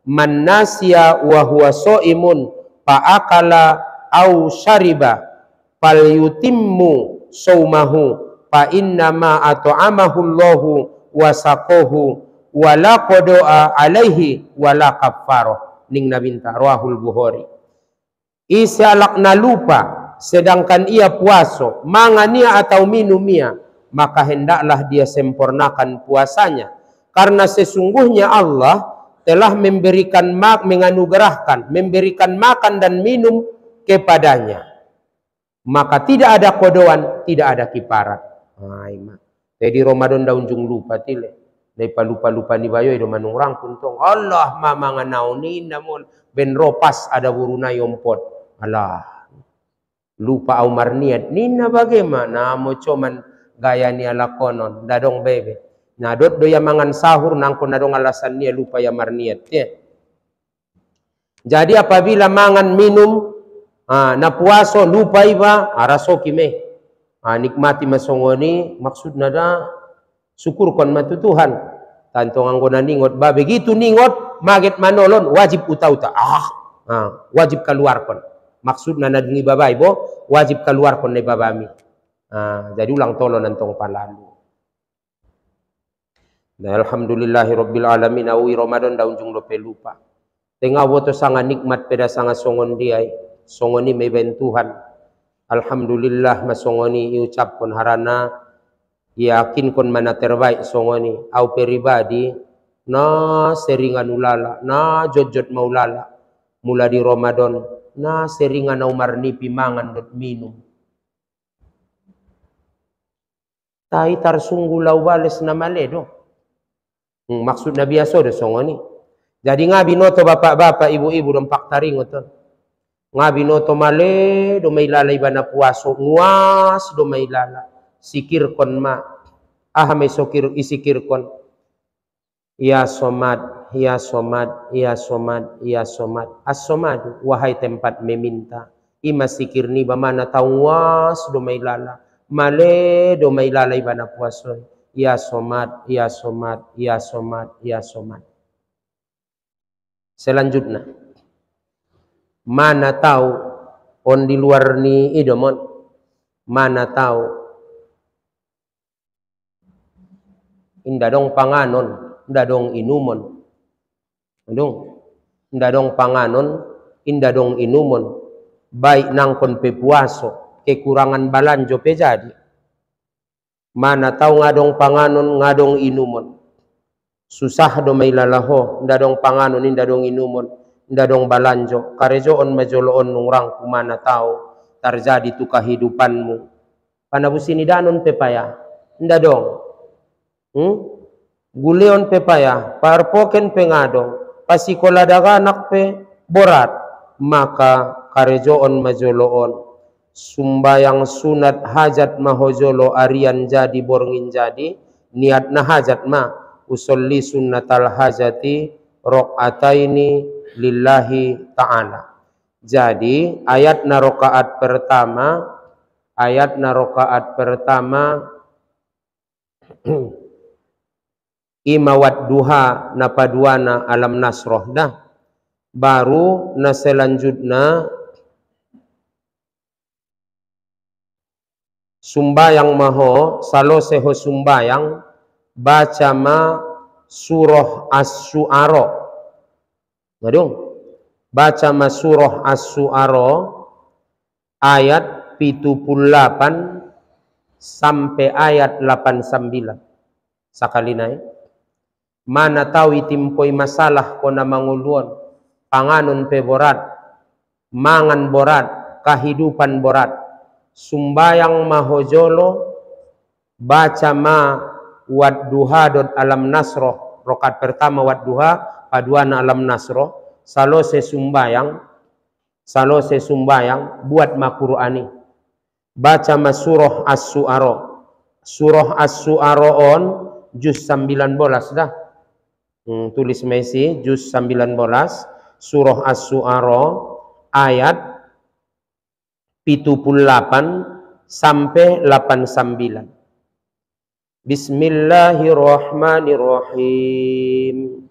man nasiya wa huwa shaimun fa akala au syariba fal yutimmu saumahu fa inna ma at'amahu Allahu wa saqahu wa la qada'a alaihi wa la kafarah. Ning nabinta rawahul Bukhari. Isalak na lupa sedangkan ia puasa, mangan ia atau minum ia, maka hendaklah dia sempurnakan puasanya, karena sesungguhnya Allah telah menganugerahkan, memberikan makan dan minum kepadanya, maka tidak ada kodoan, tidak ada kiparat. Jadi Ramadan daun jung lupa tile, daripada lupa ni bayo itu manung rangkun tong Allah mamangan nauni namun ben ropas ada buruna yompot. Alah, lupa aumar niat nina bagaimana mo cuman gaya ni ala konon dadong bebe nadot doya mangan sahur nangkon nadong alasan nia lupa ya mar niat ya. Jadi apabila mangan minum na puaso lupa iba arasoki me nikmati masongoni maksud nada syukur kon matu Tuhan tantong anggona ningot ba begitu ningot maget manolon wajib uta-uta wajib keluarkan. Maksudna nadungi babai bo wajib keluar kon babami. Jadi ulang tolo nantong palalu. Nah, alhamdulillahirabbil alamin awi Ramadan daun jung lope lupa. Tengah woto sangat nikmat peda sangat songon diai. Songoni meben Tuhan. Alhamdulillah masongoni iucap kon harana yakin kon mana terbaik songoni au pribadi na seringan ulala na jojot maulala mula di Ramadan na seringan umar nipi mangan dot minum. Tai tar sungguh lau bales na maledo. Maksud na biasa do songoni. Jadi ngabi noto bapak-bapak, ibu-ibu dompak taring oton. Ngabi noto male do may lalay ba na puaso nguas do may lala. Sikir kon ma. May sokir isikir kon. Ya somad, ya somad, ya somad, ya somad. As-somad, wahai tempat meminta. Ima sikir ni bamana tawas do may lala. Male do may lalay ba na puaso. Ya somad, ya somad, ya somad, ya somad. Selanjutnya. Mana tahu on di luar ni idomon. Mana tahu. Indah dong panganon. Indah dong inumon. Indah dong panganon, indah dong inumon. Baik nangkon pe puaso, kekurangan balanjo pe jadi. Mana tahu ngadong panganon, ngadong inumon. Susah do may lalaho, indah dong panganon, indah dong inumon, indah dong balanjo. Karejoon majoloon nung rangku mana tahu terjadi tu kehidupanmu. Panabusini danon pe paya, indah dong. Guleon pe paya, parpoken pe ngadong, pasikola daganak pe borat, maka karejoon majoloon, sumbayang sunat hajat mahojolo arian jadi borngin jadi, niat na hajat ma, usolli sunnatal hajati rok'ataini lillahi ta'ala. Jadi ayat na rokaat pertama imawat duha na paduana alam nasroh dah. Baru na selanjutnya sumbayang maho saloseho sumbayang baca ma surah as-su'ara. Ngadung baca ma surah as-su'ara ayat 78 sampai ayat 89 sakali naik. Mana tahu itimpoi masalah kona manguluan, panganon pe borat, mangan borat, kehidupan borat, sumbayang mahojolo, baca ma wad duha dot alam nasroh, rokat pertama wad duha, paduana alam nasroh, salose sumbayang, buat ma Qur'ani, baca ma surah surah as-su'ara on, juz 19 dah. Tulis Messi juz 19 surah as-su'ara ayat 78 sampai 89. Bismillahirrahmanirrahim.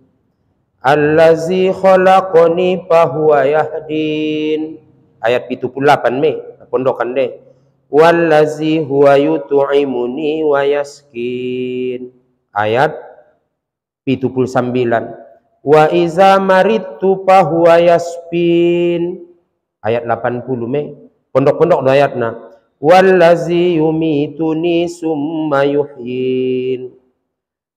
Allazi khalaqani fahuwa yahdin. Ayat 78 me, pondokan deh. Wallazi huwa yut'imuni wa yaskin. Ayat 79. Wa iza maridtu fahuwa yasfin. Ayat 80 me. Pondok-pondok do ayatna. Wallazi yumituni summa yuhyin.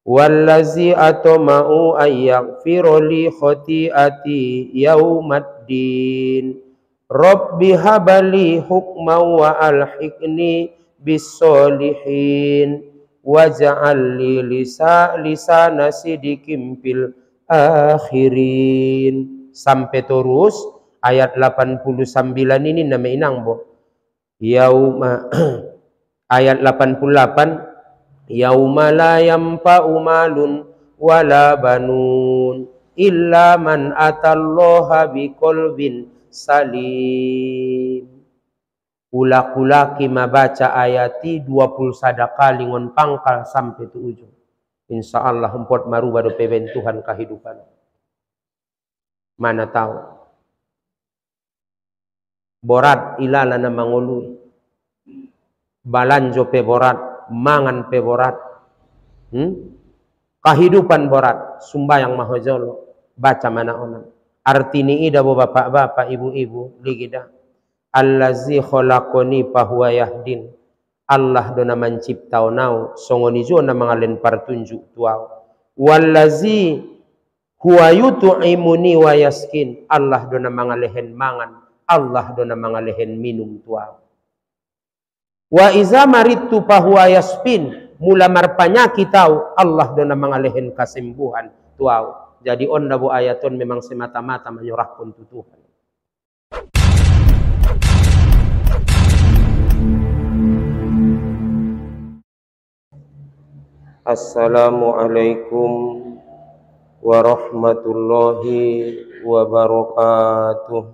Wallazi atoma'u ayyaghfira li khati'ati yaumaddin. Rabbi habali hukman wa alhiqni bis-solihin waj'al li lisana sidikim fil akhirin. Sampai terus ayat 89 ini nama inang bo. Yauma ayat 88. Yauma la yanfa'u malun wala banun illa man atallaha biqalbin salim. Ulak-ulaki mabaca ayati 20 kali ngon pangkal sampai tu ujung. Insyaallah empot maruba do pebentuhan kehidupan. Mana tahu. Borat ilala na mangului. Balanjo pe borat. Mangan pe borat, kehidupan borat, sumbayang mahojolo, baca mana onang. Artini ida bo bapak-bapak, ibu-ibu, ligida. Allazi khalaqani fahuwa yahdin. Allah dona mencipta nau, songoni jona mangalen partunjuk tuau. Wallazi huwa yut'imuni wa yaskin. Allah dona mangalehen mangan, Allah dona mangalehen minum tuau. Wa iza maridtu fahuwa yasfin. Mula marpanya kitau Allah dona mangalehen kesembuhan tuau. Jadi onda bu ayaton memang semata-mata menyerahkan Tuhan. Assalamualaikum warahmatullahi wabarakatuh.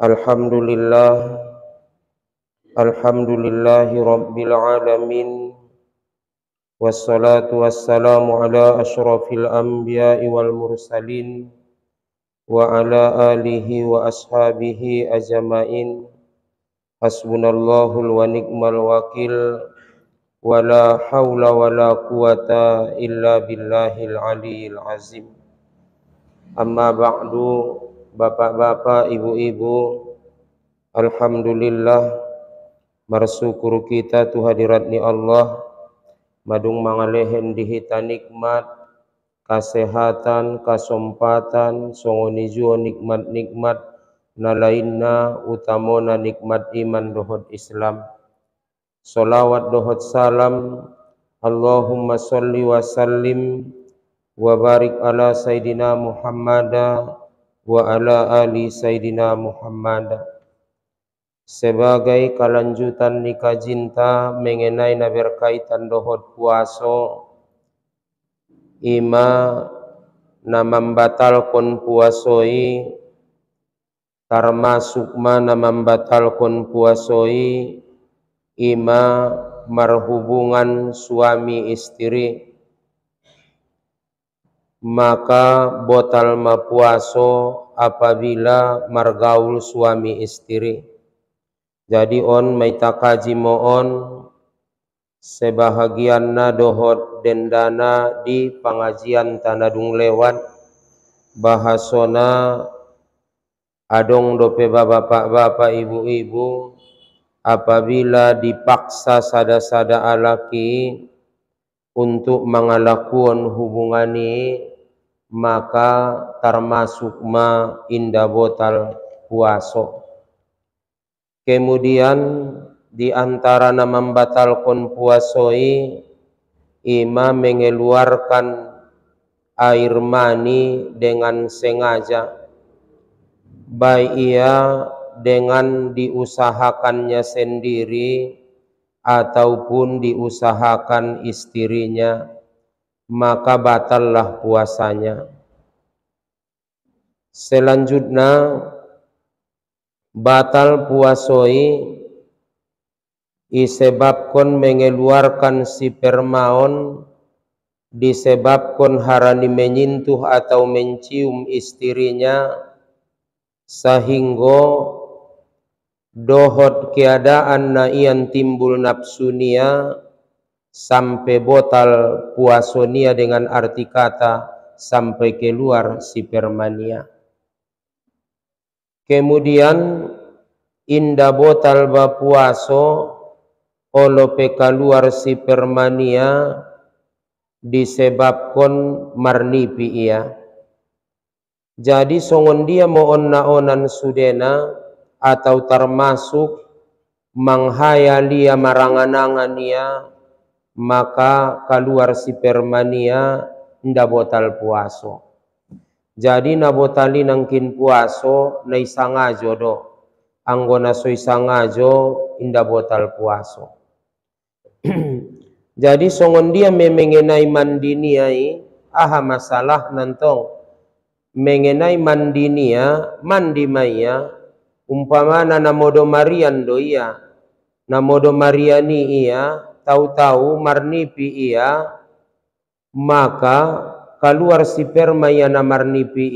Alhamdulillah. Alhamdulillahi rabbil alamin. Wassalatu wassalamu ala asyrafil anbiya'i wal mursalin wa ala alihi wa ashabihi ajma'in. Hasbunallahul wa ni'mal wakil. Wa la hawla wa la quwata illa billahil aliyyil azim. Amma ba'du, bapak-bapak, ibu-ibu, alhamdulillah bersyukur kita tu hadiratni Allah madung mangalehen dihita nikmat kesehatan kesempatan songoni juo nikmat-nikmat nalainna utamona nikmat iman dohod Islam. Salawat dohod salam Allahumma sholli wa sallim wa barik ala Sayyidina Muhammad wa ala ali Sayyidina Muhammad. Sebagai kelanjutan nikah cinta mengenai na berkaitan dohod puaso, ima na membatalkan puasoi, termasuk mana membatalkan puasoi, ima marhubungan suami istri, maka botal ma puaso apabila margaul suami istri. Jadi on maitakaji moon sebahagian na dohod dendana di pengajian tanadung lewat bahasona adong dope bapak-bapak ibu-ibu apabila dipaksa sada-sada alaki untuk mengalakukan hubungan ini maka termasuk ma inda botal puaso. Kemudian di antara nama membatalkan puasoi ima mengeluarkan air mani dengan sengaja, baik ia dengan diusahakannya sendiri ataupun diusahakan istrinya, maka batallah puasanya. Selanjutnya batal puasoi disebabkan mengeluarkan spermaon disebabkan harani menyentuh atau mencium istrinya sehingga dohot keadaan na ian timbul nafsunia sampai botal puasonia dengan arti kata sampai keluar spermania. Kemudian inda botal bapuaso olope keluar spermania disebabkan marnipi ia. Jadi songon dia mohon naonan sudena atau termasuk menghayalia maranganangan ia, maka keluar spermania nda botal puaso. Jadi na botali nangkin puaso na isangajo do. Anggona so isangajo inda botal puaso. Jadi songon dia mengenai mandiniai aha masalah nantong mengenai mandinia mandi maya umpamana namodo marian do iya namodo mariani iya tahu-tahu marnipi iya maka keluar sperma yana marnipi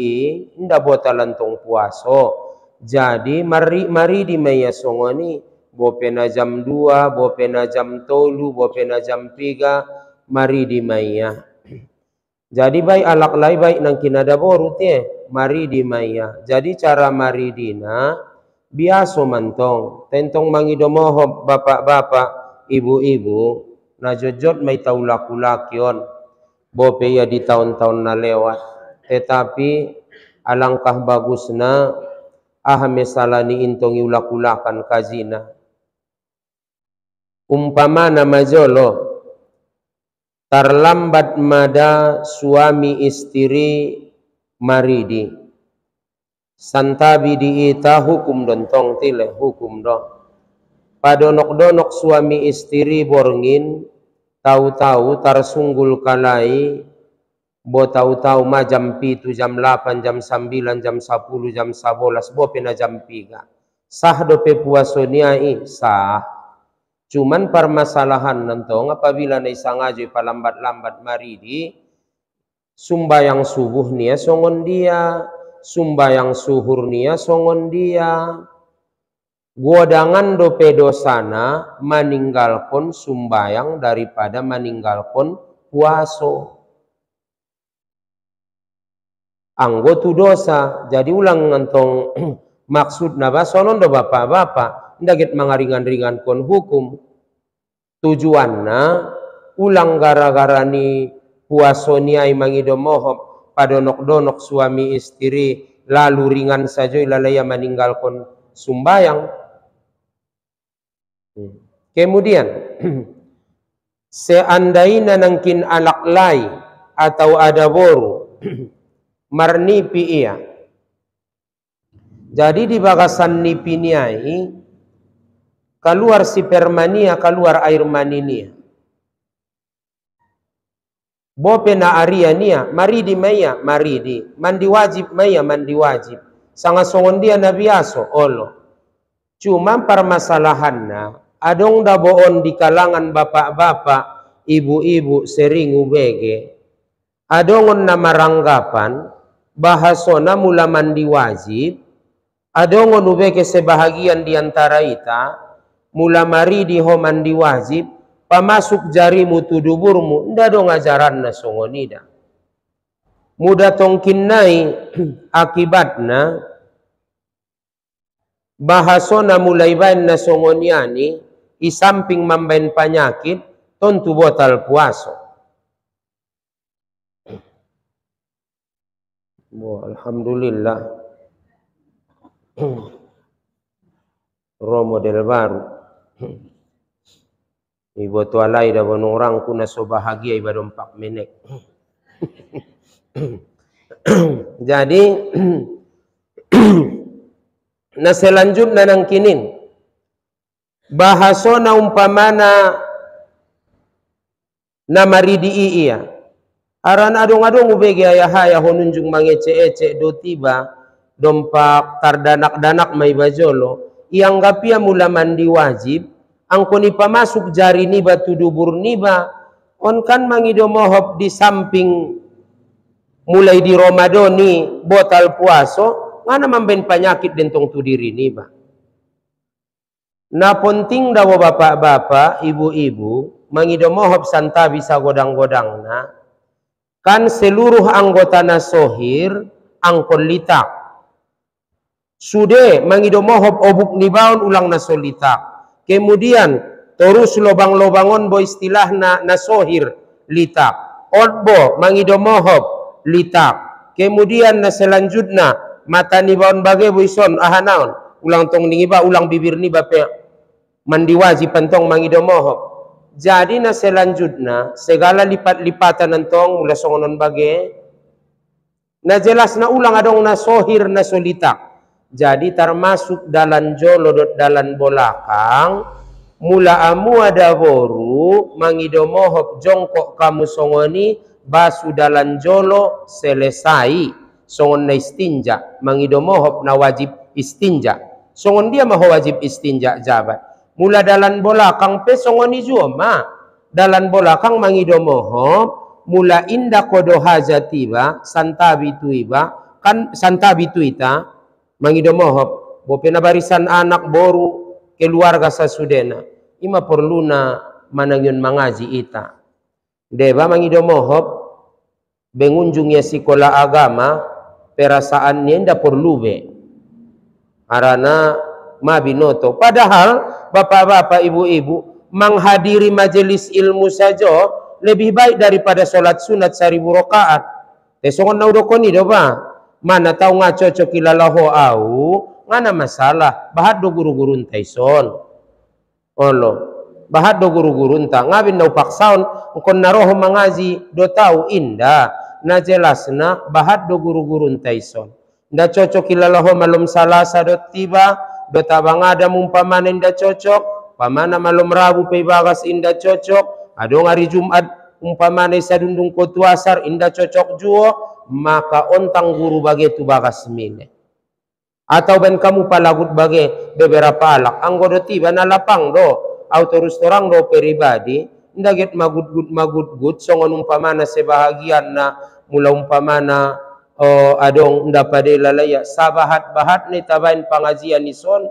inda botalan tong puaso. Jadi mari di maya songoni bopena jam 2, bopena jam 3, bopena jam 3 mari di maya. Jadi baik alak lai baik nang kinada borut mari di maya. Jadi cara mari dina biaso mantong tentong mangidomohop bapak-bapak ibu-ibu na jojot may taulak-ulakion bope ya di tahun-tahun na lewat. Tetapi alangkah bagusna aha mesalani intong iulak-ulakan kazina. Umpamana majolo terlambat mada suami istri maridi santabi diita hukum dontong tile hukum do padonok-donok suami istri borngin tahu-tahu tersunggul kalai bo tahu-tahu ma jam 7, jam 8, jam 9, jam 10, jam 11 bo pena jam 3 sah dope puasoniai sah. Cuman permasalahan nantong apabila na isangajo palambat-lambat maridi sumbayang subuh nia songon dia, sumbayang suhur nia songon dia. Godangan dope dosana meninggalkan sumbayang daripada meninggalkan puaso. Anggo tu dosa. Jadi ulang nantong maksud naba sonon do bapak-bapak ndaget mangaringan-ringan kon hukum. Tujuanna ulang gara-gara ni puaso niai mangidomohop padonok-donok suami istri lalu ringan saja ilalaya meninggalkan sumbayang. Kemudian seandainya nangkin alak lai atau ada boru marnipi ia. Jadi di bagasan nipi niai keluar spermania, keluar air maninia. Bopena aria nia, mari di maya, mari di. Mandi wajib maya, mandi wajib. Sangat songon dia na biaso, olo. Cuma permasalahannya, adong daboon di kalangan bapak-bapak, ibu-ibu sering ubege. Adongon na maranggapan, bahasona mula mandi wajib. Adongon ubege sebahagian diantara ita, mula mari di ho mandi wajib pamasuk jarimu tuduburmu nda do ngajaran na songonida muda tongkin nai akibatna bahasona mulai bain na songoniani isamping mambain penyakit tontu botal puaso. Alhamdulillah role model baru. Ibu tua lai dah orang kuna so bahagia iba dompak menek. Jadi na selanjutnya nang kinin bahasona umpamana na maridi iya aran adong-adong ubege ayah honunjung mangece-ece do tiba dompak tardanak-danak may bajolo ianggapia mula mandi wajib angkoni pamasuk jari niba tudubur niba On kan mangido mohop di samping mulai di Ramadan ni botal puaso, ngana mamben penyakit dentong tu diri ni ba. Na penting dawa bapak-bapak, ibu-ibu, mangido mohop santa bisa godang-godang na, kan seluruh anggota nasohir angkon litak. Sude mangido mohop obuk nibaon ulang nasolitak. Kemudian terus lobang-lobangon bo istilah nasohir litak. Odbo mangido mohop litak. Kemudian na selanjutnya mata nibaon bagai buison ahanaon. Ulang tong ningiba ulang bibir ni bape mandiwaji pentong mangido mohop. Jadi na selanjutnya segala lipat-lipatan nantong mula songonon bagai na jelas na ulang adong nasohir nasolitak. Jadi termasuk dalam jolo dalam bolakang mula amu ada boru mangido mohop jongkok kamu songoni basu dalam jolo selesai songon na istinja mangido mohop na wajib istinja songon dia maho wajib istinja jabat mula dalam bolakang pe songoni juoma dalam bolakang mangido mohop mula inda kodo hajatiba santabi tuiba kan santabi tuita mangido mohop bo penabarisan anak boru keluarga sasudena ima perluna manangyun mangaji ita deba mangido mohop bengunjungnya sekolah agama perasaannya nda perlu be arana mabinoto padahal bapak-bapak ibu-ibu menghadiri majelis ilmu saja lebih baik daripada sholat sunat 1000 rakaat tesongon na udokoni do ba mana tahu ngacocok ilalaho au ngana masalah bahad do guru-guru taison olo bahad do guru-guru ta ngabin na upaksaon kon naroho mangaji do tahu inda na jelasna bahad do guru-guru taison nda cocok ilalaho malum salasa do tiba do tabang ada mumpamana inda cocok pamana malum rabu pe bagas inda cocok adong hari Jumat umpamana sadundung kotu asar inda cocok juo maka ontang guru bagai tu bagas mine atau ben kamu palagut bagai beberapa alak anggodo tiba na lapang do auto restoran do pribadi ndaget magut songon umpamana sebahagian na mula umpamana adong ndapade lalaya sabahat-bahat ni tabain pengajian ison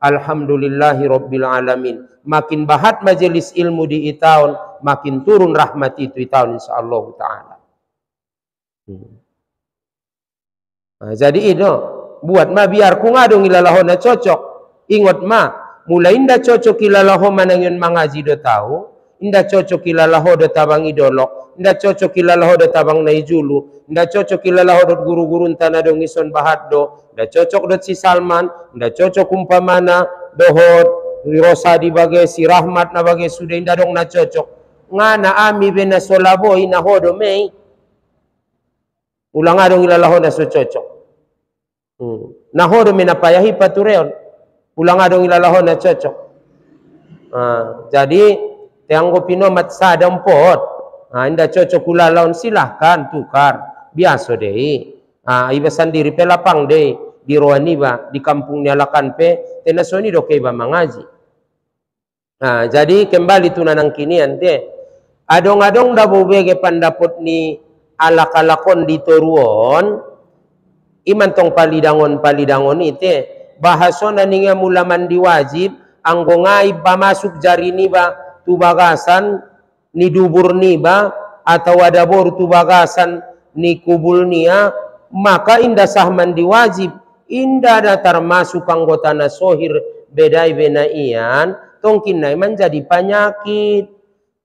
alhamdulillahi rabbil alamin makin bahat majelis ilmu di itaun makin turun rahmat itu itaun insyaallah taala. Nah, jadi itu buat ma biar ku ngadong ilalahona cocok ingot ma mulai inda cocok ilalaho manangyun mangaji do tahu inda cocok ilalaho do tabang idolok inda cocok ilalaho do tabang naijulu inda cocok ilalaho do guru-guru tanah dong ison bahat do inda cocok do si Salman inda cocok umpamana dohot Rosa di bagai si Rahmat na bagai sudah inda dong na cocok ngana ami bena solabo ina hodo mei ulang adong ilalaho na so cocok nahodo menapayahi patureon ulang adong ilalaho na cocok jadi tianggo pinomat sadampot inda cocok ulalahon silahkan tukar biasa deh iba sendiri pelapang deh di Roaniba di kampung nyalakan pe tenasoni do keba mangaji jadi kembali tunanang kinian teh adong-adong dabo bege pandapot ni alak-alakon di toruon imantong palidangon ite bahasona ninga mula mandi wajib anggo ngai pamasuk jari ni ba tu bagasan ni dubur ni ba atau ada bor tu bagasan ni kubul nia maka inda sah mandi wajib inda ada termasuk anggota nasohir bedai benaian tongkin nai menjadi penyakit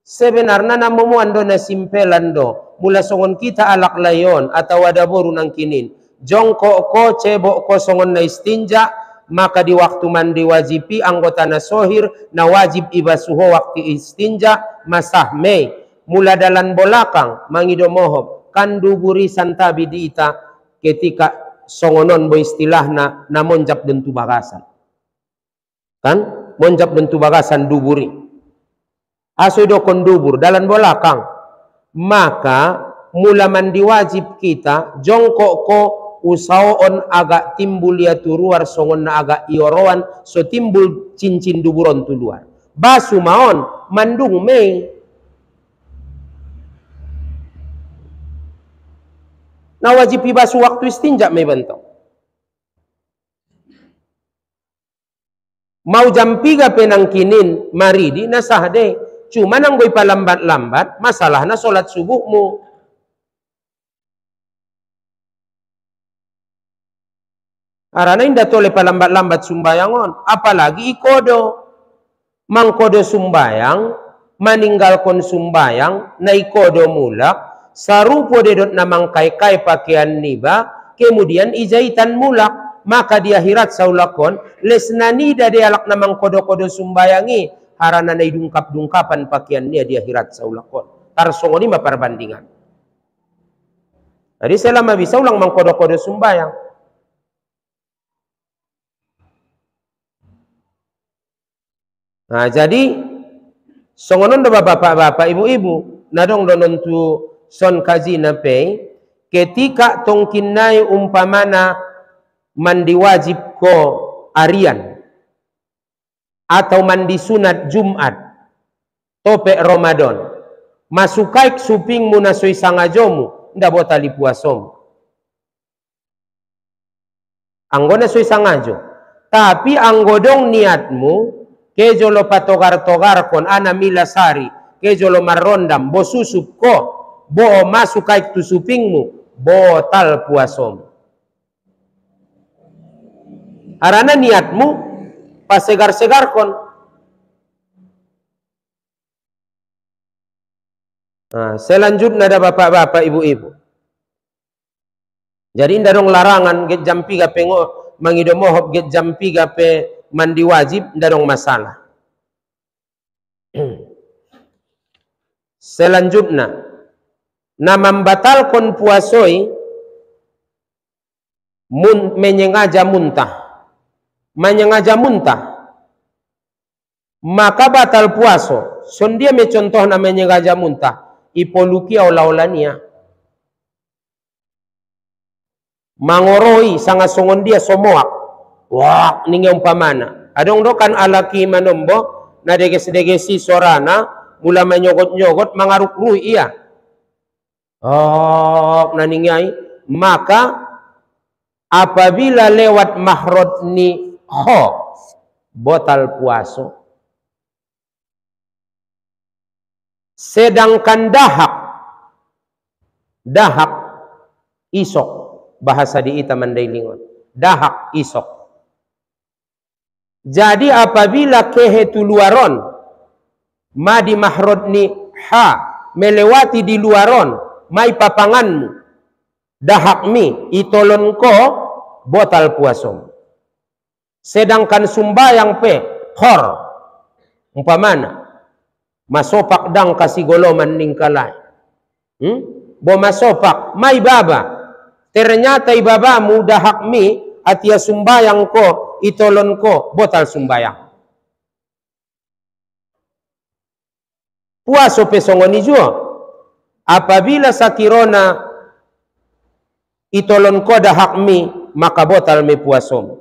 sebenarnya namumu ando na simpelan do mula songon kita alak layon atau ada boru nang kinin jongkok ko cebok ko songon na istinja maka di waktu mandi wajibi anggota nasohir na wajib ibasuho waktu istinja masah mei mula dalan bolakang mangido mohop kan duburi santabi diita ketika songonon bo istilahna na monjak dentu bagasan kan monjak dentu bagasan duburi asodo kon dubur dalan bolakang maka mula mandi wajib kita jongkok ko usaon agak timbul ya turuar songon na agak iorowan so timbul cincin duburon tu luar basu maon mandung mei Na wajib ibasu waktu istinja may bentong. Mau jam 3 penangkinin maridi na sahde. Cuma nang boy palambat-lambat, masalah na solat subuhmu. Arana inda tole palambat-lambat sumbayangon. Apalagi ikodo. Mangkodo sumbayang, meninggalkan sumbayang, na ikodo mulak, sarupo dedot na mangkay-kay pakaian niba, kemudian ijaitan mulak, maka di akhirat saulakon, lesnanida di alak na mangkodo-kodo sumbayangi, harana na idungkap-dungkapan pakaian niya di akhirat saulakon. Tarsongo ni maperbandingan. Jadi selama bisa ulang mangkodo-kodo sumbayang. Nah, jadi songonon do bapak-bapak, ibu-ibu, nadong donon tu son kaji na pe, ketika tongkinai umpamana mandi wajib ko arian atau mandi sunat Jumat tope Ramadan, masukai suping munasoi sangajomu, nda botali puasom. Anggona soi sangajo, tapi anggodong niatmu kejolo patogar-togar kon ana milasari, kejolo marondam, bo susup ko, bo masukai tu supingmu, botal puasom. Arana niatmu pasegar-segar kon. Nah, selanjutnya ada bapak-bapak, ibu-ibu. Jadi ndarong larangan get jam 3 pengo mangidomohop get jam 3 pe mandi wajib, ndarong masalah. Selanjutnya, na membatalkan puasoi menyengaja muntah. Menyengaja muntah, maka batal puaso. Sondia me contoh na menyengaja muntah, ipoluki aula-aulania. Mangoroi sangat songon dia somoak. Wah, ninge umpamana. Adong dokan alaki manombo na deges-degesi sorana mula menyogot-nyogot mangaruk ruh iya. Oh, naningai, maka apabila lewat mahrod ni botal puaso. Sedangkan dahak isok, bahasa di ita mandailingon, dahak isok. Jadi apabila kehetu luaron madi mahrod ni melewati di luaron mai papanganmu dahak mi itolon ko botal puasom. Sedangkan sumbayang pe khor umpamana masopak dang kasih goloman ningkalai. Bo masopak mai baba, ternyata ibabamu dahak mi atia sumbayang ko itolon ko botal sumbayang. Puaso pesongoni juo apabila sakirona itolon ko dahak mi maka botal me puasom.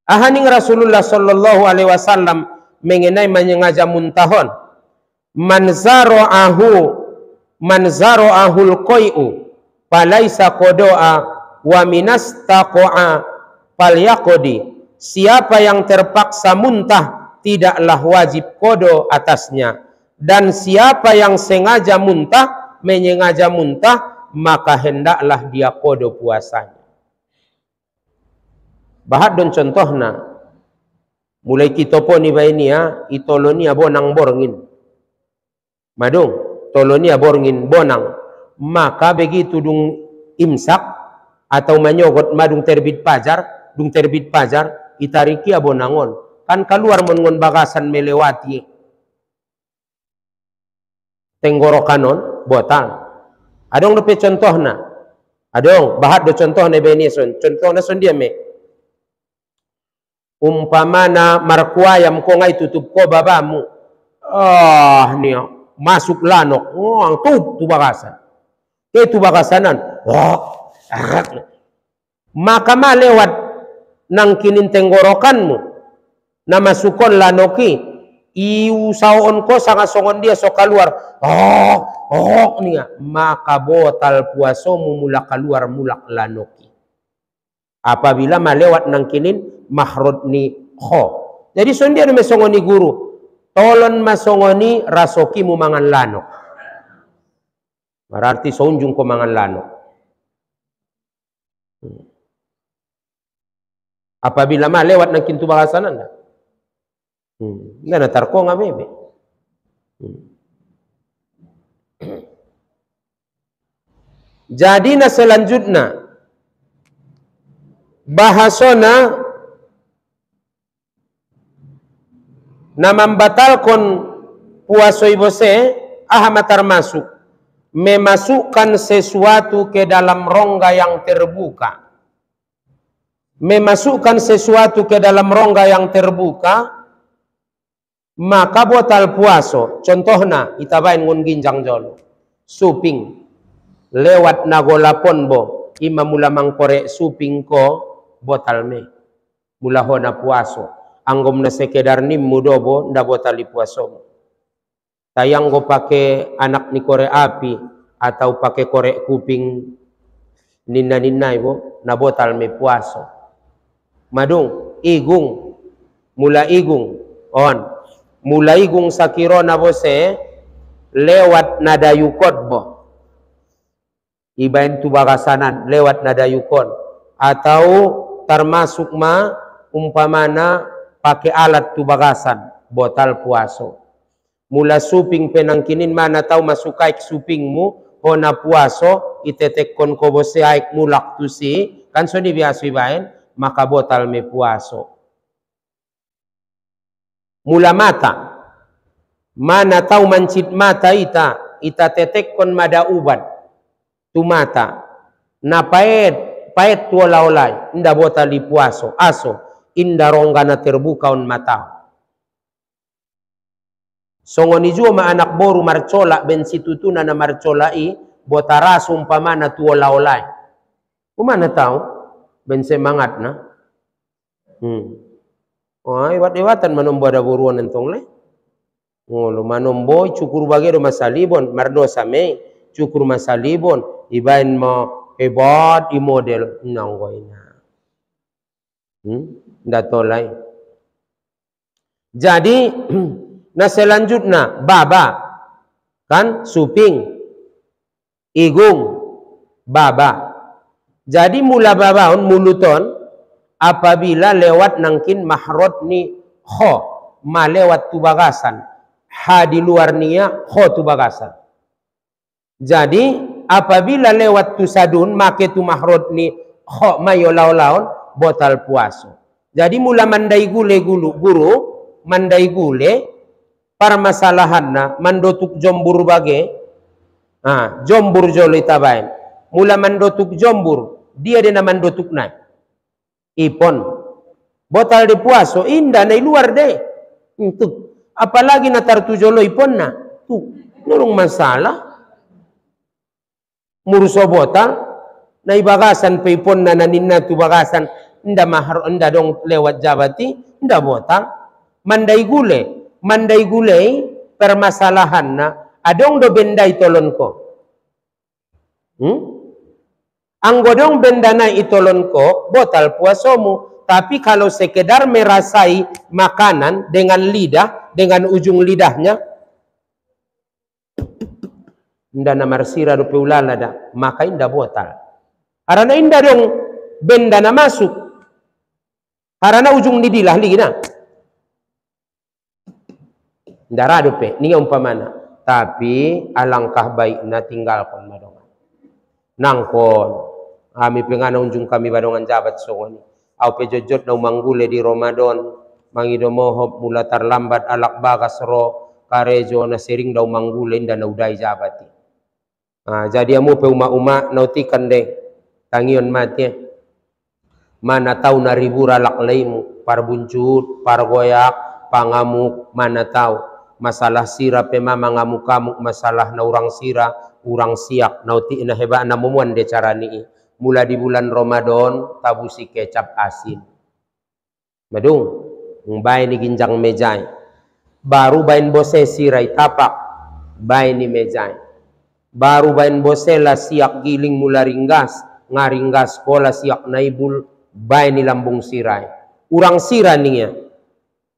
Ahaning Rasulullah sallallahu alaihi wasallam mengenai menyengaja muntahon, man zara'ahul qai'u falaisa qado'a wa minastaqa'a falyaqdi. Siapa yang terpaksa muntah tidaklah wajib kodo atasnya, dan siapa yang sengaja muntah menyengaja muntah maka hendaklah dia kodo puasanya. Bahat don contohna mulai kita poni bainia itolonia bonang borngin madung tolonia borngin bonang, maka begitu dung imsak atau menyogot madung terbit pajar, dung terbit pajar itariki abonangon kan keluar mengon bagasan melewati tenggorokanon botal. Adong lepe contohna, adong bahat do contohna bainia son, contohna son dia me umpamana markuayam ko ngay tutup ko babamu, niyo masuk lanok, ang tu bagasan, itu bagasanan, maka malewat nang kinin tenggorokanmu na masukon lanoki iusaon ko sa songon dia so keluar niya, maka botal puaso mula keluar mulak lanoki apabila malewat nang kinin mahrod ni kho. Jadi sondia na mesongoni guru tolon masongoni rasoki mu mangan lanok, berarti sonjung ko mangan lanok. Apabila malewat nang kintu bahasanan dah nggak natar ko nga bebe. Jadi na selanjutnya bahasona na membatalkan puasa ibose termasuk memasukkan sesuatu ke dalam rongga yang terbuka. Memasukkan sesuatu ke dalam rongga yang terbuka maka botal puaso. Contohnya itabain ngun ginjang jolo suping lewat nagolapon bo ima mula mangkore suping ko botal me mula hona puaso anggom na sekedar nim mudobo nda botal puaso. Tayang go pake anak ni korek api atau pake korek kuping ninna ibo na botal me puaso. Madung igung mula igung mula igung sakiro na bose lewat nadayukot bo ibain tu bagasanan lewat nadayukon atau termasuk ma umpamana pakai alat tu bagasan botal puaso. Mula suping penangkinin mana tahu masuk kaik supingmu hona puaso itetek kon ko bose aik mulak tu si kan so di biasa ibain maka botal me puaso. Mula mata mana tahu mancit mata ita tetek kon mada ubat tu mata na paet tu olay inda botal di puaso aso inda rongga na terbuka on mata. Songoni jua ma anak boru marcola ben situtuna na marcolai botaraso umpamana tu olay. Kumana tahu ben semangat na. Iwat-iwatan manombo ada buruan entong le. Ngolo manombo cukur bagero masalibon mardosa me cukur masalibon ibain mo hebat i model nanggoina. Datolai. Jadi na selanjutnya baba kan suping igung baba. Jadi mula babaon muluton apabila lewat nangkin mahrod ni kho malewat tu bagasan ha di luar niya kho tu bagasan. Jadi apabila lewat tu sadun make tu mahrod ni kho mayo laon botal puaso. Jadi mula mandai gule guru mandai gule permasalahanna mandotuk jombur bage jombur jolo itabain mula mandotuk jombur dia dena mandotuk na ipon botal de puaso indah na luar deh untuk apalagi na tartujolo ipon na tu nurung masalah muruso botal na ibagasan pe ipon na naninna tu bagasan nda mahar nda dong lewat jabati nda botal mandai gule permasalahan na adong do bendai tolon ko anggodong bendana itolon ko botal puasomu. Tapi kalau sekedar merasai makanan dengan lidah, dengan ujung lidahnya inda na marsira do peulala da maka inda botal. Karena inda dong bendana masuk. Karena ujung lidah lagi na. Inda rado pe ni umpamana. Tapi alangkah baiknya tinggalkan madongan. Nangkon kami pengana unjung kami badongan jabat songoni au pejojot na manggule di Ramadan mangido mohop mula terlambat alak bagas ro karejo na sering daw manggule nda na udai jabati. Jadi amu pe uma nautikan deh tangion mati mana tahu na ribu alak laimu parbuncut pargoyak pangamuk mana tahu masalah sira pe mama ngamuk-kamuk masalah na urang sira urang siak nauti na heba na mumuan de carani mula di bulan Ramadan tabusi kecap asin madung ngbai ni ginjang mejai baru bain bose sirai tapak bain ni mejai, baru bain bose la siak giling mula ringgas ngaringgas kola siak naibul bain ni lambung sirai urang sira ning ya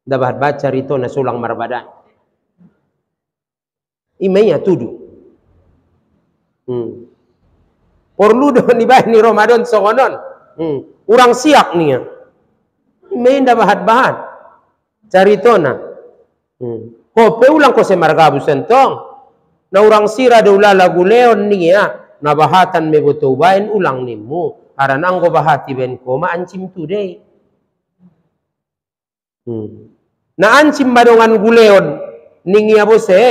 dapat baca rito na sulang marbadai imenya tudu perlu do ni bain ni Ramadan songonon urang siak ning ya imenya bahat-bahat caritona Hope ulang ko se margabu sentong na urang sira do ulala guleon niya na bahatan me boto bain ulang nimu aran anggo bahati ben ko maancim today na ancim badongan guleon ningia bose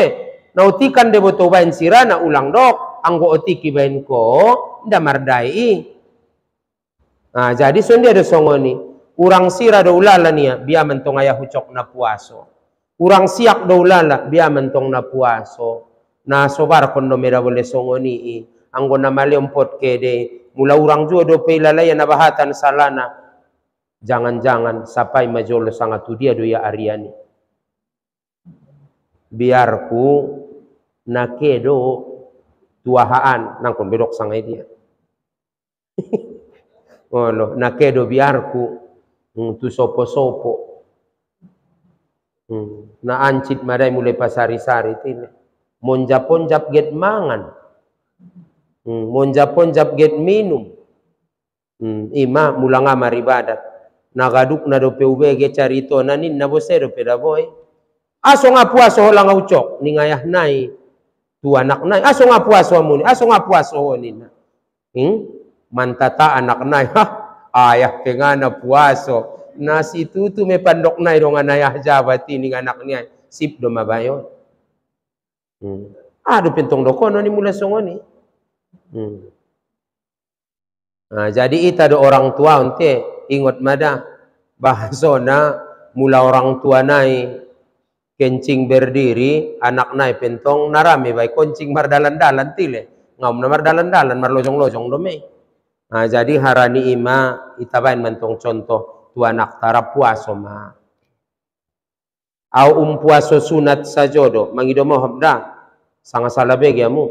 na utikan de boto bain sira na ulang dok anggo otiki bain ko nda mardai jadi sonde ada songoni urang sira do ulala niya biya mentong ayah hucok na puaso urang siak do ulala biya mentong na puaso na sobar kondo mera boleh songoni anggo na male ompot kede mula urang jua do pelalaya na bahatan salana jangan-jangan sapai majolo sangat tu dia do ya Ariani biarku na kedo tuahaan nangkon bedok sangai dia olo na kedo biarku tu sopo-sopo na ancit madai mulai pasari-sari tine monjap-onjap get mangan monjap-onjap get minum ima mulanga maribadat nagaduk na do PUBG carito nanin na bose do pedaboy aso nga puaso holang ucok ni ngayah nai tu anak nai aso nga puaso muni aso nga puaso nina mantata anak nai ayah kengana puaso nasi tutu me pandok nai dong anayah jabati ning anak niya sip do mabayo do pentong dokono ni mula songoni jadi ita do orang tua unte ingot mada bahasona mula orang tua nai kencing berdiri anak nai pentong narame bai koncing mardalan-dalan tile ngam na mardalan-dalan marlojong-lojong do me jadi harani ima ita bain mentong contoh tu anak tarap puaso ma au puaso sunat sajodo mangido mo habda sanga salabe giamu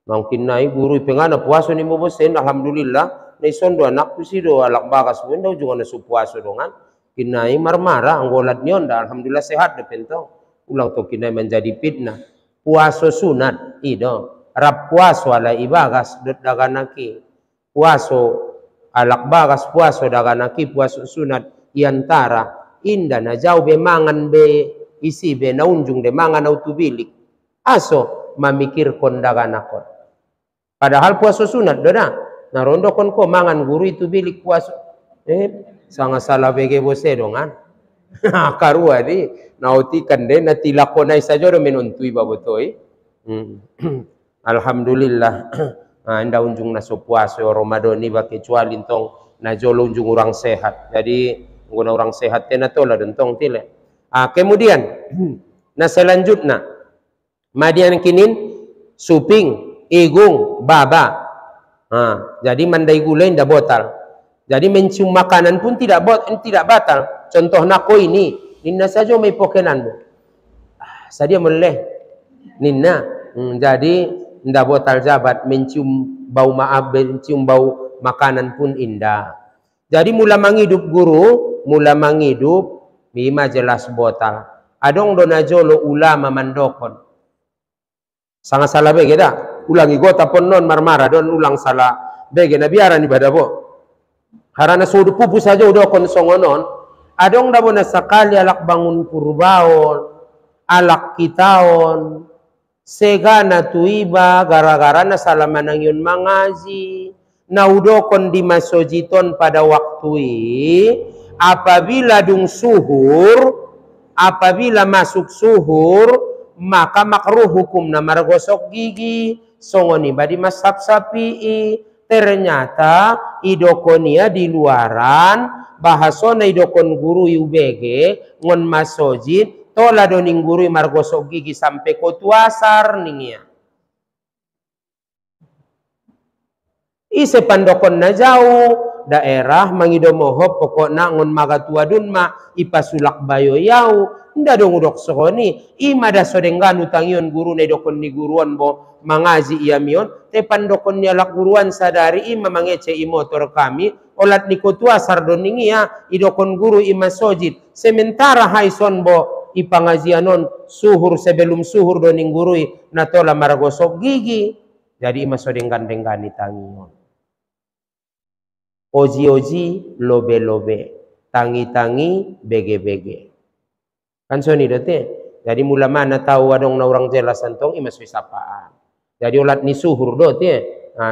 mungkin nai guru pengana puaso ni mo bosen alhamdulillah nei sondo anak kusido alak bagas wendo juga na su puaso dongan kinai marmara anggolat nionda alhamdulillah sehat de pentong ulang to kinai menjadi fitnah puaso sunat ido rap puaso ala ibagas dot daganaki puaso alak bagas puaso daganaki puaso sunat iantara inda na jauh be mangan be isi be naunjung de mangan autubilik aso mamikir kon daganakon padahal puaso sunat doda narondo kon ko mangan guru itu bilik puaso sanga salah bege bose dongan karua di nautikan de natilakonai saja do menuntui babotoi alhamdulillah anda unjung na puaso Ramadan ni ba kecuali tong na jolo unjung orang sehat jadi guna orang sehat tena tola dentong tile kemudian na selanjutnya madian kinin suping igung baba jadi mandai gula inda botal jadi mencium makanan pun tidak batal contoh nako ini ninna saja may pokenan mo sadia meleh ninna jadi inda botal jabat mencium bau mencium bau makanan pun indah jadi mula manghidup guru mula manghidup bima jelas botal adong dona jolo ulama mandokon sangat salah bege dah ulangi gota pon non marmara don ulang salah bege na biaran ibadah bo harana sudu pupu saja udah kon songonon adong dabo na sakali alak bangun purbaon alak kitaon segana tuiba gara-gara na salaman ang yun mangaji naudokon di masojiton pada waktu apabila dung suhur apabila masuk suhur maka makruh hukum na margosok gigi songoni badi masap sapi ternyata idokonia di luaran bahasona idokon guru ubg ngon masojid tola doning guru margosok gigi sampai kotuasar ningia ise pandokon na jauh daerah mangido moho pokokna ngon magatua dun ma ipasulak bayo yau nda dong udok sokoni ima da sodengan utangion guru ne dokon ni guruan bo mangaji iya mion te pandokon nyalak guruan sadari ima mangece motor kami olat nikotua sardoningia idokon guru ima sojid sementara haison bo ipangajianon suhur sebelum suhur doning gurui natola maragosok gigi jadi ima sodenggan-denggani tangion oji-oji lobe-lobe tangi-tangi bege-bege kan so ni dote jadi mula mana tahu adong na orang jelas antong ima sapaan jadi olat ni suhur dote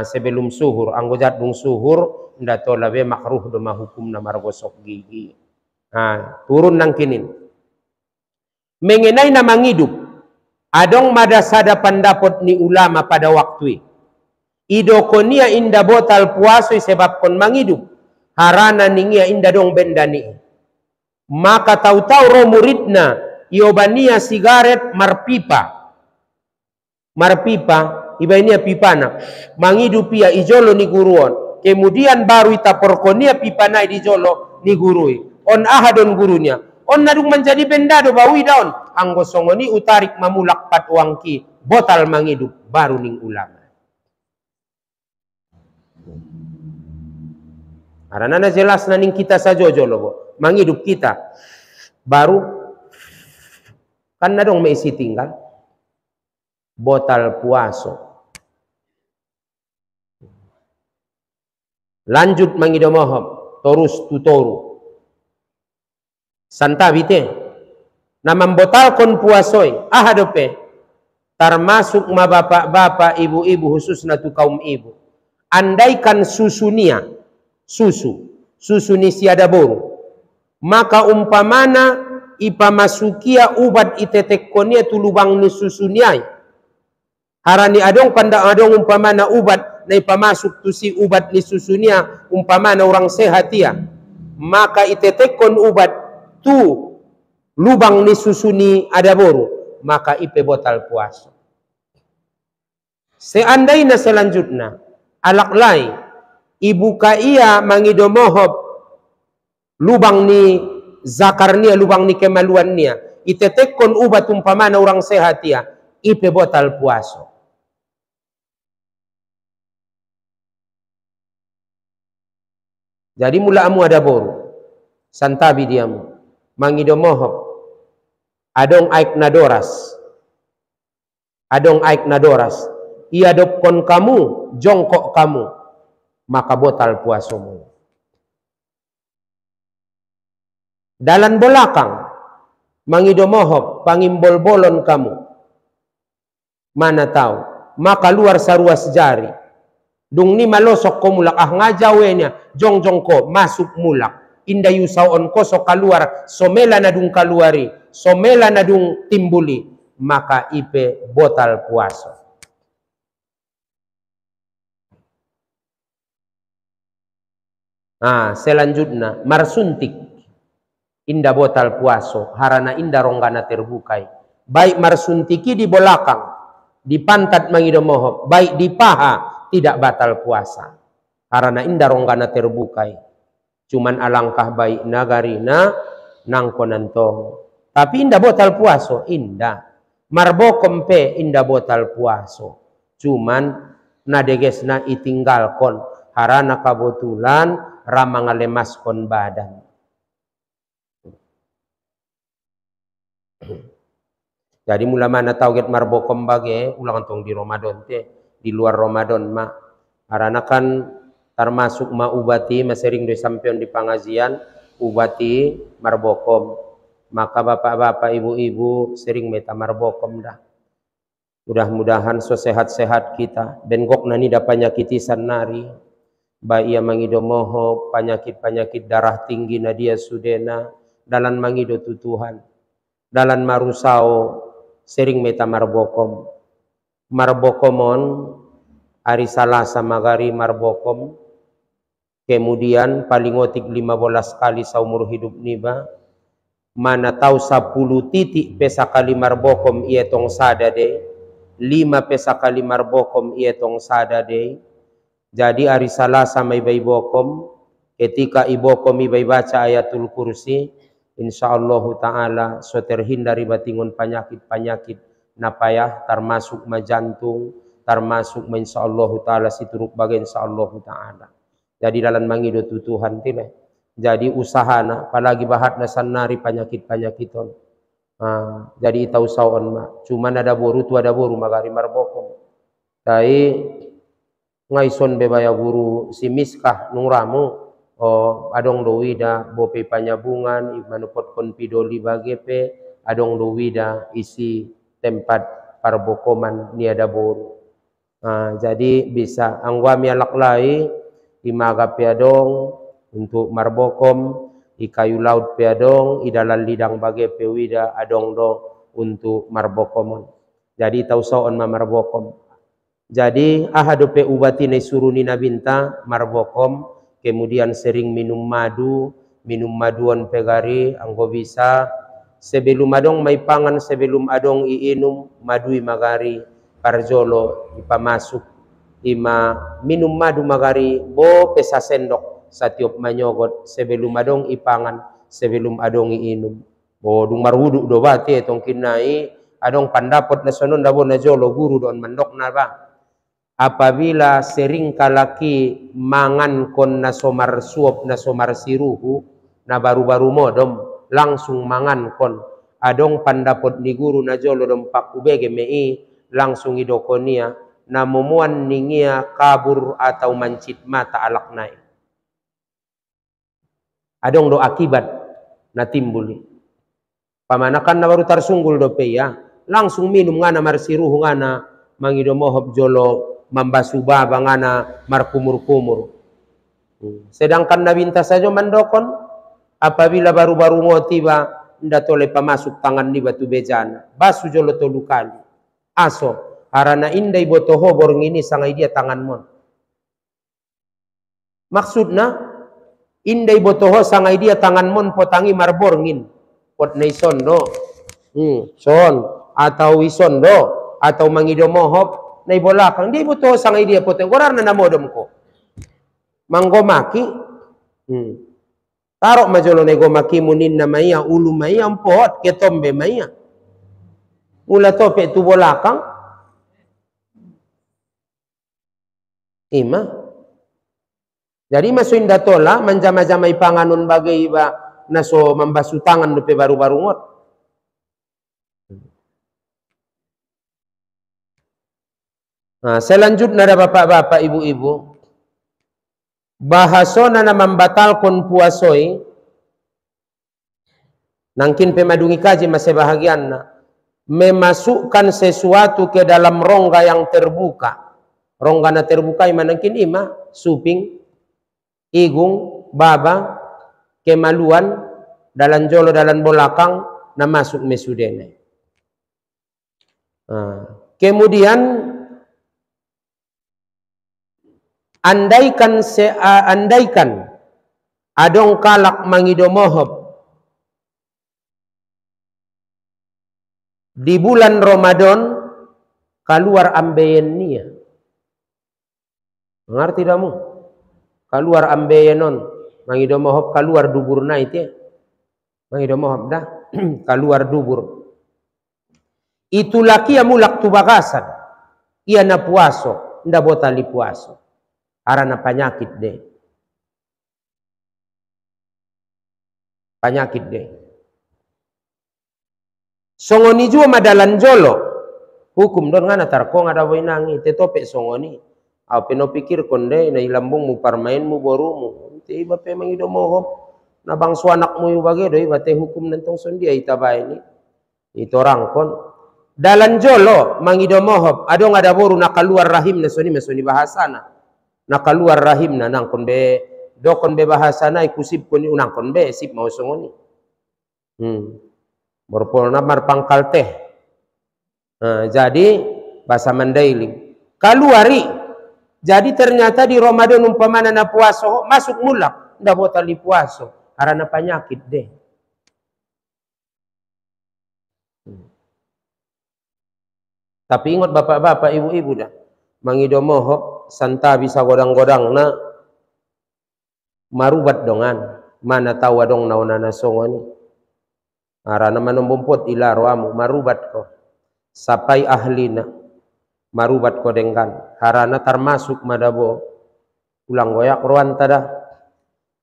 sebelum suhur anggojat dung suhur ndatola be makruh do mahukum na maragosok gigi turun nang kinin mengenai nama ngidup adong madasada pendapat ni ulama pada waktu idokonia inda botal puaso sebab kon mangidup harana ningia inda dong bendani maka tahu-tahu ro muridna iobania sigaret marpipa ibainia pipana mangidup ia ijolo ni guruon kemudian baru itaporkonia pipana di jolo ni gurui on ahadon gurunya on nadung menjadi benda do bawi daun anggosongoni utarik mamulak pat wangki botal mangidup baru ning ulama karena jelas naning kita sajojo loh mangidup kita baru kan nadong meisi tinggal botal puaso lanjut mangido mohon torus tutoru santabite nama botal kon puasoi ahadope termasuk ma bapak-bapak ibu-ibu khususnya tu kaum ibu andaikan susunia susu ni siada boru maka umpamana ipamasukia ubat itetekonia tu lubang ni susuniai harani adong panda adong umpamana ubat na ipamasuk tu si ubat ni susunia umpamana orang sehat ya maka itetekon ubat tu lubang ni susuni ada boru maka ipe botal puasa seandainya selanjutnya alak lain ibu ia mangido mohob lubang ni zakarnia lubang ni kemaluannya itetekon ubat umpamana orang sehat ya ipe botal puaso jadi mula amu ada boru santabi diamu mangido mohob adong aik nadoras ia dopkon kamu jongkok kamu maka botal puasomu. Dalam belakang mangido mohob pangimbol-bolon kamu mana tahu maka luar saruas jari dung ni malosok ko mulak ngajawenya jong-jongko masuk mulak inda yusaon ko so kaluar somela na dung kaluari somela na dung timbuli maka ipe botal puaso. Selanjutnya marsuntik inda botal puaso harana inda ronggana terbukai baik marsuntiki di belakang di pantat mangido mohob baik di paha tidak batal puasa harana inda ronggana terbukai cuman alangkah baik nagarina nangkonantong tapi inda botal puaso inda marbokom pe inda botal puaso cuman nadegesna itinggalkon harana kabetulan ramang ngalemas-kon badan. Jadi mula mana tauget marbokom bage ulang tong di Ramadan te di luar Ramadan ma karena kan termasuk ma ubati masering do sampeon di pengajian ubati marbokom maka bapak-bapak ibu-ibu sering meta marbokom dah mudah-mudahan so sehat-sehat kita bengkok nani da panyakitisan nari baik ia mangido moho penyakit-penyakit darah tinggi nadia sudena dalam mangido tutuhan dalam marusao sering meta marbokom marbokomon hari Salasa magari marbokom kemudian paling otik 15 kali saumur hidup niba mana tahu 10 titik pesa kali marbokom ia tong sadade 5 pesa kali marbokom ia tong sadade. Jadi hari Salasa may baybokom ketika ibu kami baca ayatul kursi, insyaallah taala so terhindari batingon penyakit-penyakit napayah termasuk jantung, termasuk insyaallah taala situruk bagian insyaallah taala. Jadi dalam mangido tutuhan tile. Jadi usahana apalagi bahat nasanari penyakit-penyakit on. Jadi tahu sawan ma. Cuman ada boru tu ada boru magari marbokom. Tai ngaison bebaya guru si miskah nuramu. Adong do wida bope panyabungan manupot kon pidoli bagepe adong do wida isi tempat parbokoman niada boru. Jadi bisa anggwami alaklai imaga piadong untuk marbokom i kayu laut piadong i dalam lidang bagepe wida adong do untuk marbokomon. Jadi tahu saon marbokom. Jadi ahadu pe ubati ne suruni nabinta marbokom. Kemudian sering minum maduan pegari, anggo bisa sebelum adong may pangan sebelum adong iinum madui magari parjolo ipamasuk ima minum madu magari bo pesa sendok satiop manyogot sebelum adong ipangan sebelum adong iinum bo dung marwudu do bate tong kinai adong pandapot na sonon dabo na jolo guru don mandok na ba. Apabila sering kalaki mangan kon na somar suop na somar siruhu na baru-baru modom langsung mangan kon adong pandapot ni guru na jolo dom pakubege mei langsung idokonia na momuan ningia kabur atau mancit mata alaknai adong do akibat na timbuli pamanakan na baru tarsunggul do peya langsung minum ngana marsiruhu ngana mangido mohop jolo mambasu baba ngana markumur-kumur. Sedangkan nabinta saja mandokon apabila baru-baru ngotiba ndak tole pamasuk tangan di batu bejana basu jolo tolu kali aso harana indai botoho borng ini sangai dia tangan mon maksudna indai botoho sangai dia tangan mon potangi marborngin pot nei sondo son atau isondo atau mangido mohop nay bolakang di buto sangai dia poteng korar na namodom ko manggomaki tarok majolo nego maki munin na maya ulu maya pot ketombe maya mula tope tu bolakang ima jadi masuin datola manjama-jamai panganon bagai iba naso mambasu tangan dupe baru-baru ngot. Selanjutnya ada bapak-bapak ibu-ibu bahasona na membatalkan puasoi nangkin pemadungi kaji masih bahagian memasukkan sesuatu ke dalam rongga yang terbuka. Rongga na terbuka manangkin ima suping igung baba kemaluan dalam jolo dalam bolakang na masuk mesudene. Kemudian andaikan adong kalak mangido mohop di bulan Ramadan keluar ambeien nia. Ngerti damu? Keluar ambeienon mangido mohop keluar dubur na itu. Mangido mohop dah keluar dubur. Itu laki mulak tu bagasan. Ia na puaso, nda botali puaso. Arana penyakit deh. Penyakit deh. Songoni jua madalan jolo. Hukum don ngana tarkong ada wainangi. Tetopek songoni. Apa no pikir konde na ilambung mu parmain mu borumu. Tiba pe mangido mohop. Na bangsu anakmu yu bagedo. Iba te hukum nentong sondia itabai ini. Itu orang kon. Dalan jolo mangido mohop. Adong ada boru na keluar rahim na soni masoni bahasana. Na keluar rahim na nang konbe dokon be bahasa na ikusip koni unang konbe sip mau songoni berpol namar pangkal teh jadi bahasa mandailing keluari jadi ternyata di Ramadan umpamana na puaso masuk mulak ndak botali puaso karena penyakit deh tapi ingat bapak-bapak ibu-ibu dah mangido mohop santa bisa godang-godang na marubat dongan mana tahu dong naunana songoni arana manombompot ilaro amu marubat ko sapai ahlina marubat ko dengkan harana termasuk madabo ulang goyak ruan tada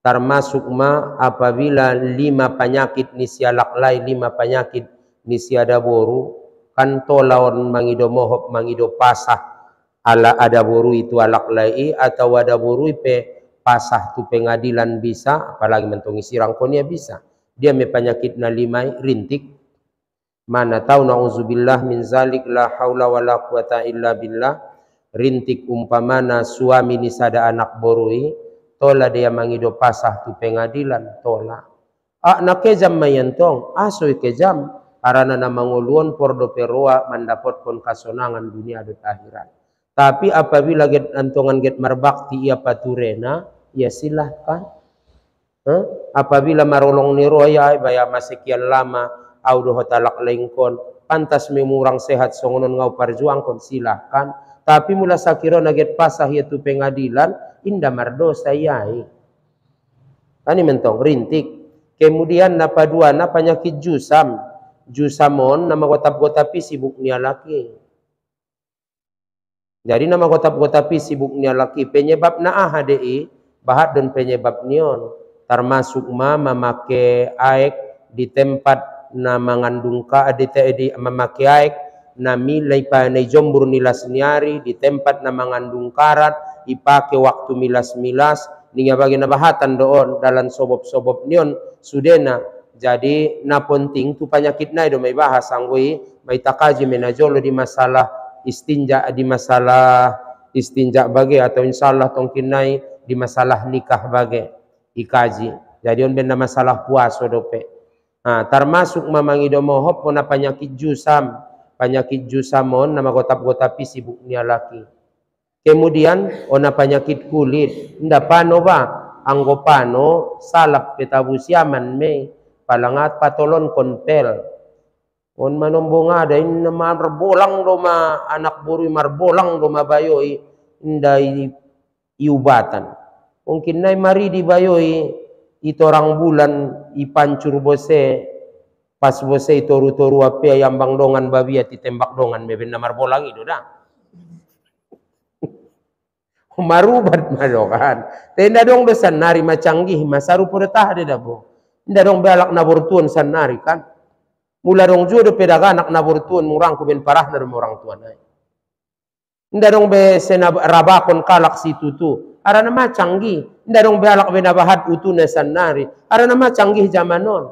termasuk ma apabila 5 penyakit nisialak lai 5 penyakit nisiada boru kan tolaon mangido mohop mangido pasah ala ada boru itu alak lai atau ada boru pe pasah tu pengadilan bisa apalagi mentongi sirangkonia bisa dia me penyakit na 5 rintik mana tahu nauzubillah min zalik la haula wala quwata illa billah rintik umpamana suami nisada anak borui tola dia mangido pasah tu pengadilan tola nak kejam mayantong aso kejam arana na manguluan pordo perua mendapatkan kasonangan dunia dan akhirat tapi apabila get antongan get marbakti ia paturena ya silahkan apabila marolong ni roya baya masekian lama audo hotalak lengkon pantas memurang sehat songonon ngau perjuangkan silahkan tapi mula sakira naget pasah yaitu pengadilan indah mardosa yai ani mentong rintik kemudian napa dua na penyakit jusamon nama gotap-gotapi sibuk nia laki jadi nama gotap-gotapi sibuk nia laki penyebab na ahadi bahat dan penyebab nion termasuk memakai aek di tempat na mengandung di memakai aek na milai panai jombur nilas niari di tempat na mengandung karat ipake waktu milas-milas ninga bagi na bahatan doon dalam sobob-sobob nion sudena jadi na penting tu penyakit na do may bahas anggoy may takaji menajolo di masalah istinja bagi atau insyaallah tongkinai di masalah nikah bagi ikaji jadi on benda masalah puaso dope termasuk mamangido mohop pona penyakit jusamon nama gotap-gotapi sibuk nia laki kemudian ona penyakit kulit nda pano ba anggopano salap petabu siaman me palangat patolon konpel on manombong ada in marbolang doma anak buru marbolang doma bayoi indai iubatan mungkin nai mari di bayoi itu orang bulan ipancur bose pas bose toru-toru ape yang bang dongan babi ati tembak dongan beben namar bolang itu dah marubat madokan tenda dong besan nari macanggih masaru pada tah de dabo nda dong balak naburtuan sanari kan mula dong judo pedaga anak naburtuan murang ku ben parah dari orang tua nai nda dong be sena rabakon kalak situ tu arana macanggih nda dong balak be nabahat utuna sanari arana macanggih zamanon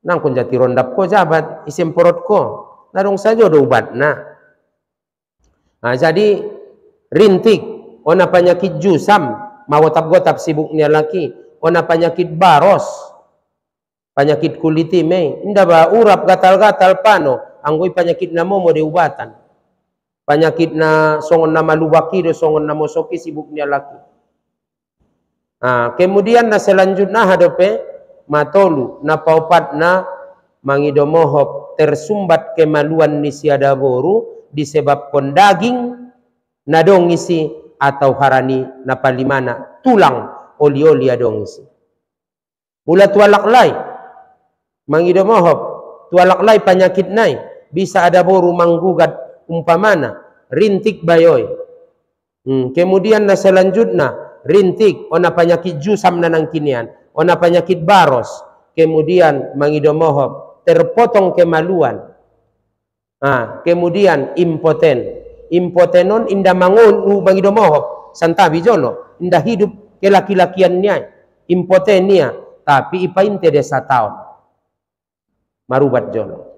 nang kun jati rondap ko jabat isim porot ko narong saja do ubat nah jadi rintik ona penyakit jusam mawotap-gotap sibuknya laki ona penyakit baros penyakit kuliti me inda ba urap gatal-gatal pano anggoy penyakit na momo de ubatan penyakit na songon na malubaki do songon na mosoki sibuknya laki kemudian na selanjutnya hadope matolu na paupat na mangido mohop tersumbat kemaluan nisiada boru disebabkan daging nadong isi atau harani napalimana tulang oli-oli adong isi mula tualak lai mangido mohop tualak lai penyakit nai bisa ada boru manggugat umpamana rintik bayoy kemudian na selanjutnya rintik ona penyakit jusam nanang kinian ona penyakit baros kemudian mangido mohop terpotong kemaluan kemudian impotenon indah mangun mangido mohop santabi jolo indah hidup ke laki-lakiannya impotenia tapi ipainte desa tahun marubat jolo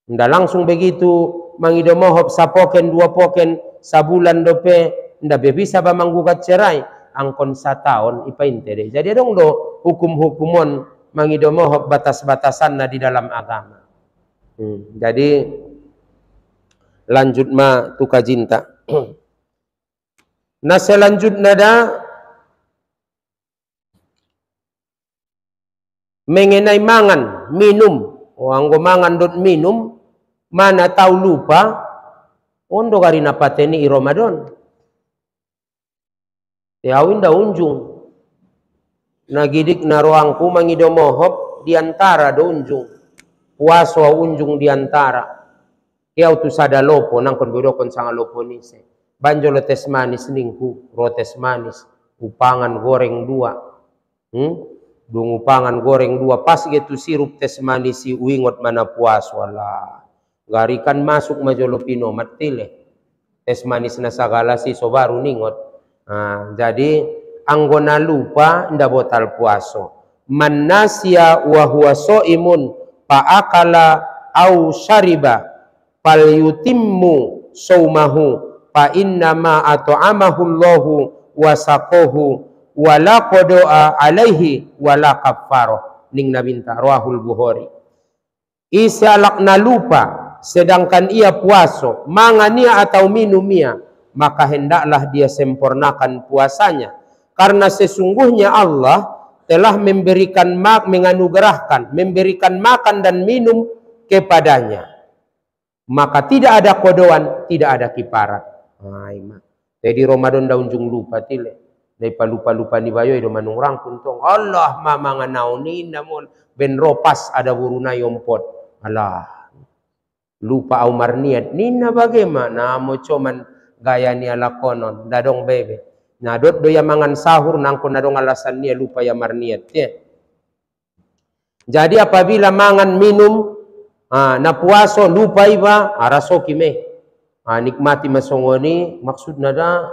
indah langsung begitu mangido mohop sapoken dua poken sabulan dope indah bisa ba manggugat cerai angkon satahun ipainte deh jadi dong do hukum-hukumon mangido mohop batas-batasan di dalam agama. Jadi lanjut ma tuka jinta. Nah selanjutnya ada mengenai mangan, minum. Anggo mangan dot minum mana tahu lupa Ondo kari napateni i Ramadan. Tiawin da unjung. Nagidik na roangku mangido mohop diantara do unjung. Puaso unjung diantara. Tiaw tu sada lopo nangkon bodokon sanga lopo nise. Banjolo tes manis ningku, rotes manis. Upangan goreng dua. Dung upangan goreng dua. Pas gitu sirup tes manis si uingot mana puaso lah. Garikan masuk majolo pino matile. Tes manis na sagala si so baru ningot. Jadi anggona lupa nda botal puaso. Man nasya wa huwa shaimun fa akala au syariba fal yutimmu saumahu fa inna ma at'amahu Allahu wa saqahu wa la qada'a alaihi wa la kaffarah. Ning nabinta rawahul Bukhari. Isalak na lupa sedangkan ia puaso, mangania atau minumia, maka hendaklah dia sempurnakan puasanya. Karena sesungguhnya Allah telah memberikan menganugerahkan, memberikan makan dan minum kepadanya. Maka tidak ada kodoan, tidak ada kiparat. Jadi Ramadan daun jung lupa tile. Dai lupa-lupa ni bayo ido manung rangkun tong. Allah mamanga nauni namun ben ropas ada buruna yompot. Allah. Lupa au marniat. Nina bagaimana mo cuman gaya ni ala konon dadong bebe. Nadot do ya mangan sahur nangkon nadong alasan dia lupa ya marniat ya. Jadi apabila mangan minum na puaso lupa iba arasoki me. Nikmati masongoni maksud nada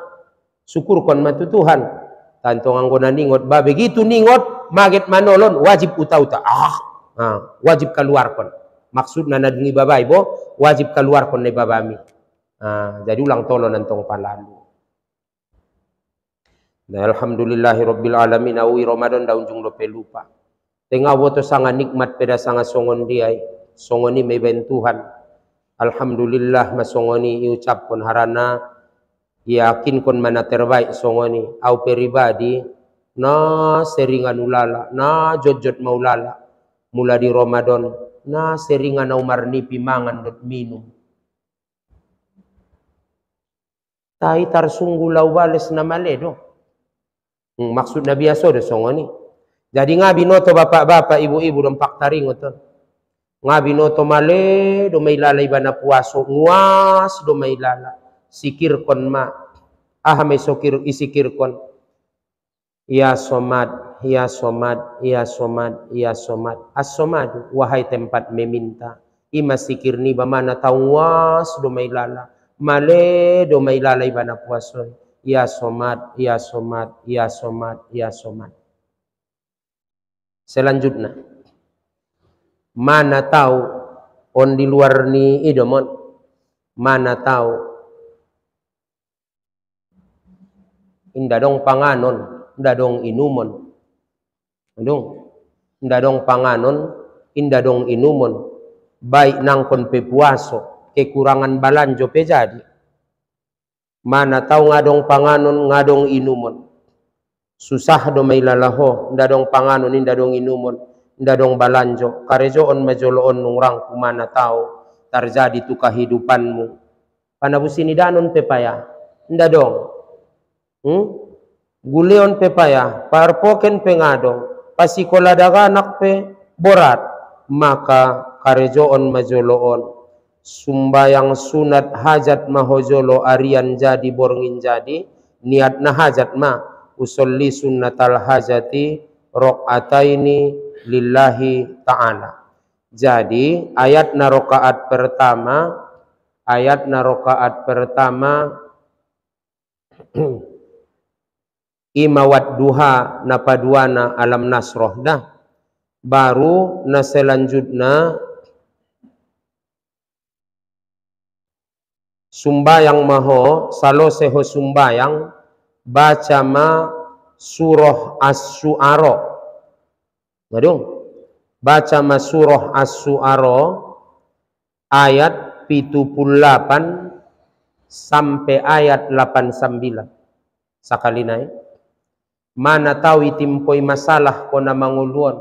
syukur kon matu Tuhan. Tantong anggona ningot ba begitu ningot maget manolon wajib uta-uta. Wajib keluar kon. Maksud na nadungi babai bo wajib keluar kon ne babami. Jadi ulang tolo nantong palalu. Nah, alhamdulillahi rabbil alamin awi Ramadan daun jung lope lupa. Tengah woto sangat nikmat peda sangat songon diai. Songoni may ben Tuhan. Alhamdulillah masongoni iucap kon harana yakin kon mana terbaik songoni au pribadi na seringan ulala na jojot maulala mula di Ramadan na seringan umar nipi mangan dot minum. Tai tar sungguh lau bales na maledo. Maksud Nabi aso do songoni. Jadi ngabi noto bapak-bapak, ibu-ibu dan pak taring oton. Ngabi noto male do may lalay ba na puaso nguas do may lala. Sikir kon ma. May sokir isikir kon. Ya somad, ya somad, ya somad, ya somad. As-somad wahai tempat meminta. Ima sikir ni ba mana tau nguas do may lala. Male do may lalay ba na puaso. Ya somad, ya somad, ya somad, ya somad. Selanjutnya, mana tahu on di luar ni idomon, mana tahu inda dong panganon, inda dong inumon, inda dong panganon, inda dong inumon, baik nangkon pe puaso, kekurangan balanjo pe jadi. Mana tahu ngadong panganon, ngadong inumon. Susah do may lalaho, ndadong panganon, ndadong inumon, ndadong balanjo. Karejoon majoloon nung rangku mana tahu terjadi tu kehidupanmu. Panabusini danon pepaya, ndadong. Guleon pepaya, parpoken pengadong, pasikola daganak pe borat. Maka karejoon majoloon. Sumbayang sunat hajat mahojolo arian jadi borngin jadi niat na hajat ma usolli sunnatal hajati rok'ataini lillahi ta'ala. Jadi ayat na rokaat pertama imawat duha na paduana alam nasroh dah. Baru na selanjutnya sumbayang maho saloseho sumbayang baca ma surah as-su'ara. Badung baca ma surah as-su'ara ayat 78 sampai ayat 89 sakali naik. Mana tahu itimpoi masalah kona manguluan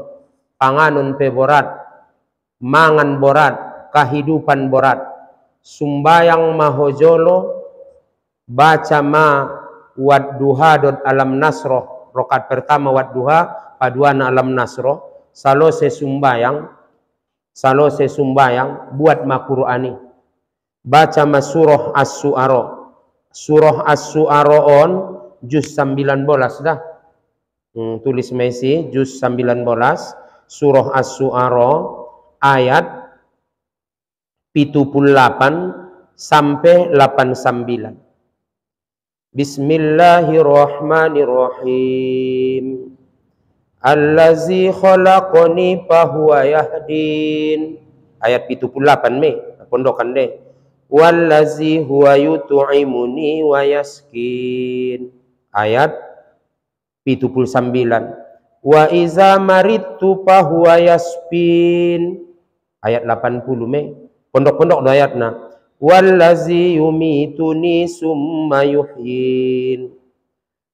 panganon pe borat, mangan borat, kehidupan borat. Sumbayang mahojolo baca ma wadduha dot alam nasroh rokat pertama wadduha paduana alam nasroh salose sumbayang buat ma Qur'ani baca ma surah as-su'ara on juz 19 dah tulis Messi juz 19 surah as-su'ara ayat 78 sampai 89. Bismillahirrahmanirrahim. Allazi khalaqani fahuwa yahdin. Ayat 78 me, pondokan deh. Wallazi huwa yut'imuni wa yaskin. Ayat 79. Wa iza maridtu fahuwa yasfin. Ayat 80 me. Pondok-pondok do ayatna. Wallazi yumituni summa yuhyin.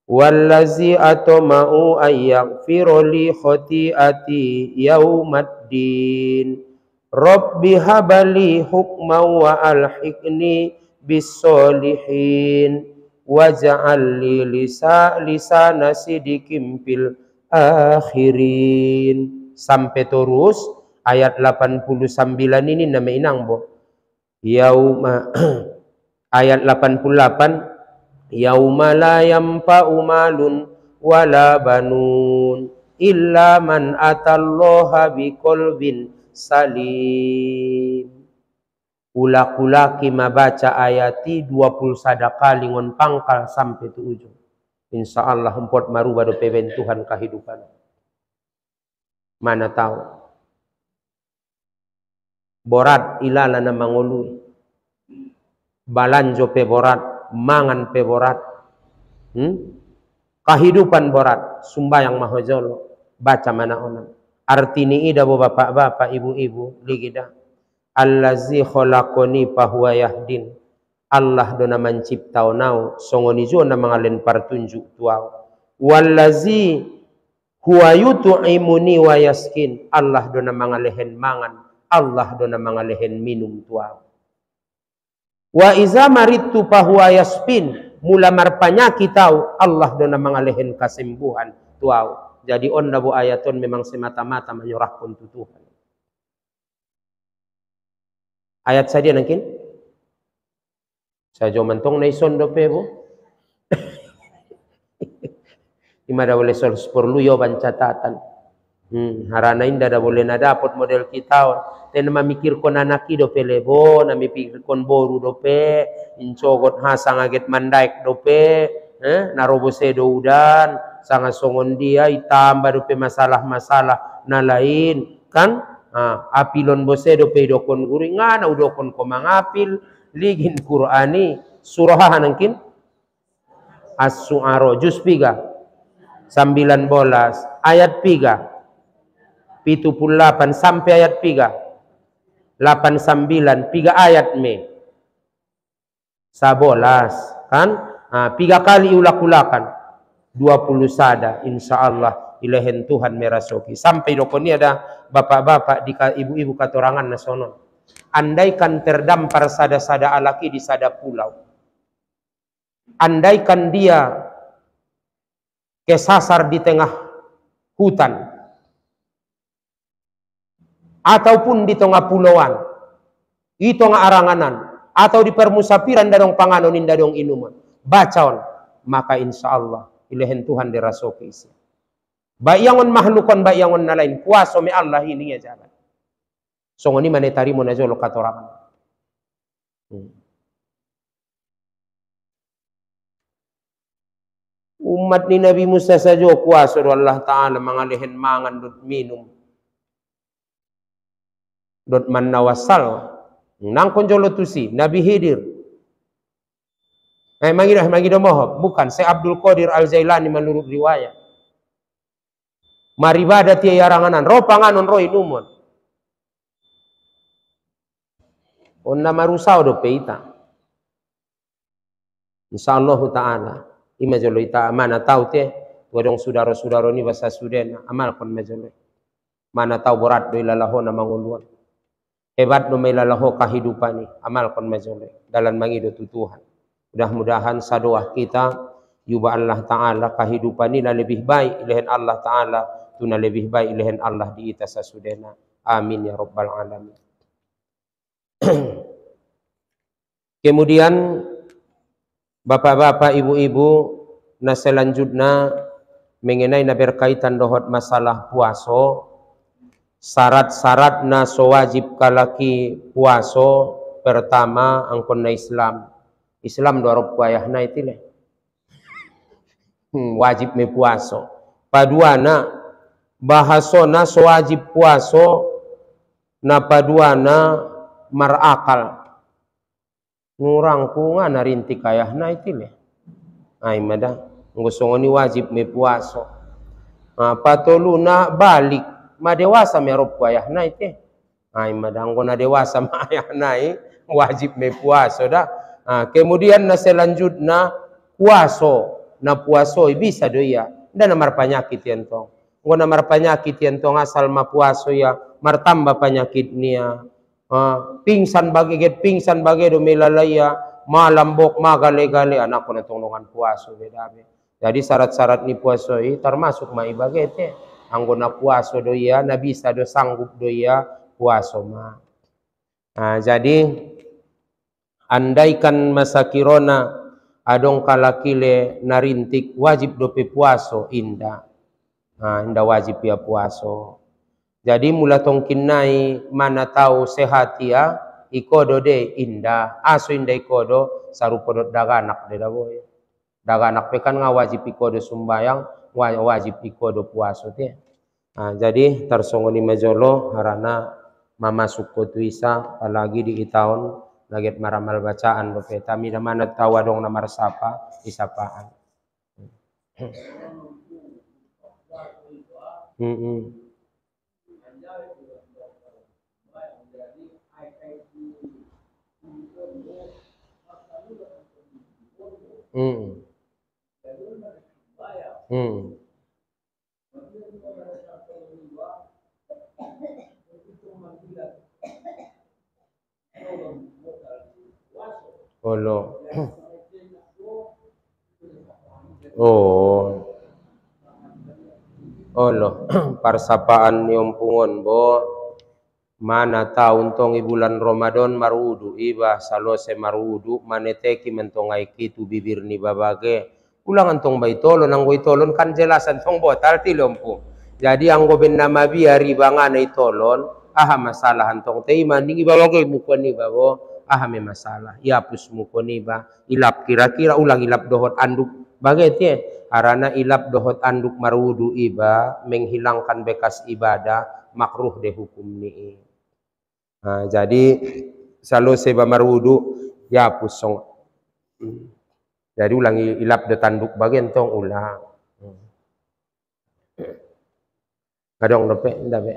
Wallazi atoma'u ayyaghfira li khati'ati yaumaddin. Rabbi habali hukman wa alhiqni bis-solihin. Waj'al li lisana sidikim fil akhirin. Sampai terus ayat 89 ini nama inang bo. Yauma ayat 88 yauma la yanfa'u malun wala banun illa man atallaha biqalbin salim. Ulak-ulaki mabaca ayati 21 kali ngon pangkal sampai tu ujung. Insyaallah hempot marubah do pebentuhan kehidupan. Mana tahu borat ilala na mangului balanjo pe borat mangan pe borat kehidupan borat sumbayang mahojolo baca mana onang artini ida bo bapak-bapak ibu-ibu ligida allazi khalaqani fahuwa yahdin Allah dona menciptau nau songoni jona mangalen partunjuk tuau wallazi huwa yut'imuni wa yaskin Allah dona mangalehen mangan Allah dona mangalehen minum tuau. Wa iza maridtu fahuwa yasfin mula marpanyaki tau Allah dona mangalehen kesembuhan tuau. Jadi onda bu ayaton memang semata-mata menyerahkan Tuhan. Ayat saja nangkin. Sajo mentong naison do pebo. Imada boleh sol perlu yo bancatatan. Harana inda da boleh na dapat model kita ten mamikir kon anaki do pelebo na mipikir kon boru do pe incogot hasang aget mandaik do pe narobo sedo udan sanga songon dia itamba do pe masalah-masalah na lain kan apilon bose do pe do kon guri ngana udo kon ko mangapil ligin Qur'ani surah hanangkin as-su'ara juz 3 19 ayat 3 78 sampai ayat 3 89 3 ayat me 11 kan 3 kali ulak-ulakan 20 sada insyaallah ilahen Tuhan merasoki sampai dokoni ada bapak-bapak di ibu-ibu katorangan nasonon andaikan terdampar sada-sada alaki di sada pulau andaikan dia kesasar di tengah hutan ataupun di tengah pulauan itu aranganan atau di permusafiran dadong panganon dadong inuman bacaon maka insyaallah ilahen Tuhan dirasoki isi bayangon mahlukon bayangon nalain kuasa me Allah ini ya jalan songoni manetari mo najolo katorangan umat ni Nabi Musa saja kuasa do Allah Ta'ala mangalihin mangan dot minum dot manawasal nang konjolo tusi Nabi Hidir mangido moho bukan Syekh Abdul Qadir Al-Jailani menurut riwayat maribada tiya yaranganan ro panganon ro inumon onna marusau do peita insyaallah taala imajolo ita mana tahu te wadong saudara-saudara ni bahasa Sudan amal kon majolo mana tahu berat do ilalahona manguluan Hebat no melalaho kehidupan ni. Amalkan majole. Dalam mangido Tuhan. Mudah-mudahan sadoah kita. Yuba Allah Ta'ala kehidupan ni lebih baik. Ilahin Allah Ta'ala. Tuna lebih baik ilahin Allah di ita sasudena. Amin ya Rabbal Alamin. Kemudian bapak-bapak, ibu-ibu, na selanjutnya mengenai na berkaitan dohot masalah puaso. Syarat-syarat na so wajib kalaki puaso. Pertama angkon na Islam. Islam do rob wayah na itile. Wajib me puaso. Paduana bahasona so wajib puaso na paduana marakal. Ngurang ku nga narintik ayah na itile. Ay mada. Gusto ni wajib me puaso. Patulu na balik. Madewasa merob ayah na ite. Ay madang ko na dewasa ma ayah na wajib me puaso da. Kemudian na selanjutnya puaso. Na puaso bisa do ya. Dan namar penyakit yan tong. Ngo namar penyakit yan tong asal ma puaso ya. Martamba penyakit niya. Pingsan bagi do melalaya. Malambok magale-gale. Anak ko na tolongan puaso bedabe. Jadi syarat-syarat ni puaso termasuk ma ibagete. Anggona puaso do ya, na bisa do sanggup do ya puaso ma. Jadi andaikan masa kirona adong kalakile narintik wajib do pe puaso inda. Inda wajib ya puaso. Jadi mula tongkin nai mana tahu sehat ya ikodo de inda. Aso inda ikodo sarupodot daganak de daboy. Daganak pe kan nga wajib ikodo sumbayang. Wajib ikodo puaso te. Jadi tarsongoni majolo harana mamasuk ko tuisa apalagi di itaon naget maramal bacaan do peta mina mana tawadong namar sapa isapaan. Olo. Olo. Parsapaan niompungon bo. Mana taun tong bulan Ramadan marudu iba salose marudu maneteki mentongai kitu bibir ni babage. Ulangan tong baitolon ang baitolon kan jelasan tong botal tilompu. Jadi ang goben nama biari bangan itolon masalah antong tei manding iba babage mukon ni babo. Me masalah. Iapus mukoni ba. Ilap kira-kira ulang ilap dohot anduk. Bagete. Arana ilap dohot anduk marudu iba. Menghilangkan bekas ibadah. Makruh de hukum ni. Jadi. Salo seba marudu. Iapus song. Jadi ulang ilap de tanduk bagentong ulang. Kadang dope. Dape.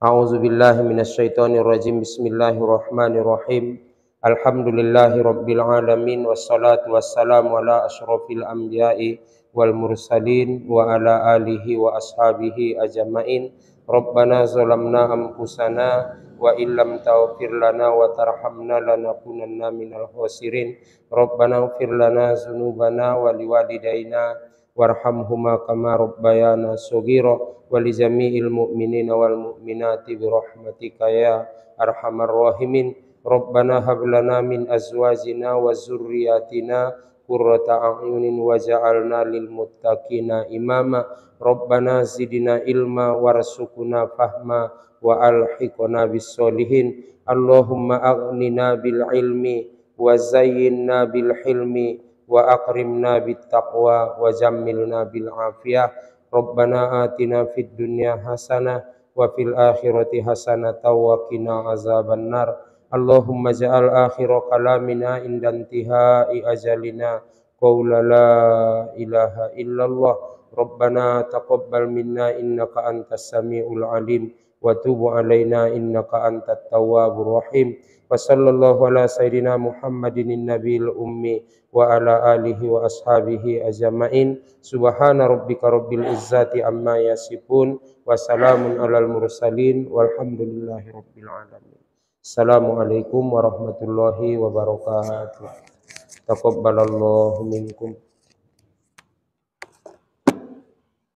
A'udzu billahi minasyaitonir rajim. Bismillahirrahmanirrahim. Alhamdulillahi rabbil alamin wassalatu wassalamu ala asyrafil anbiya'i wal mursalin wa ala alihi wa ashabihi ajmain. Rabbana zalamna anfusana wa illam taghfir lana wa tarhamna lanakunanna minal khasirin. Rabbana ighfir lana dzunubana wa liwalidayna warhamhuma kama rabbayana shaghira wa li jami'il mu'minina wal mu'minati bi rahmatika ya arhamar rahimin. Rabbana hab lana min azwajina wa dzurriyyatina qurrata a'yunin waj'alna lil muttaqina imama. Rabbana zidna ilma warzuqna fahma wa alhiqna bis solihin. Allahumma aghnina bil ilmi wa zayyinna bil hilmi wa akrimna bit taqwa wa jammilna bil afiyah. Rabbana atina fid dunya hasanah wa fil akhirati hasanah wa qina azaban nar. Allahumma ja'al akhira kalamina inda intihai ajalina qawla la ilaha illallah. Rabbana taqabbal minna innaka antas samiul alim wa tub 'alaina innaka antat tawwabur rahim. Wa sallallahu ala sayyidina Muhammadin nabiyil ummi wa ala alihi wa ashabihi ajma'in. Subhana rabbika rabbil izzati amma yasifun wa salamun alal mursalin walhamdulillahi rabbil alamin. Assalamualaikum warahmatullahi wabarakatuh. Taqabbalallahu minkum.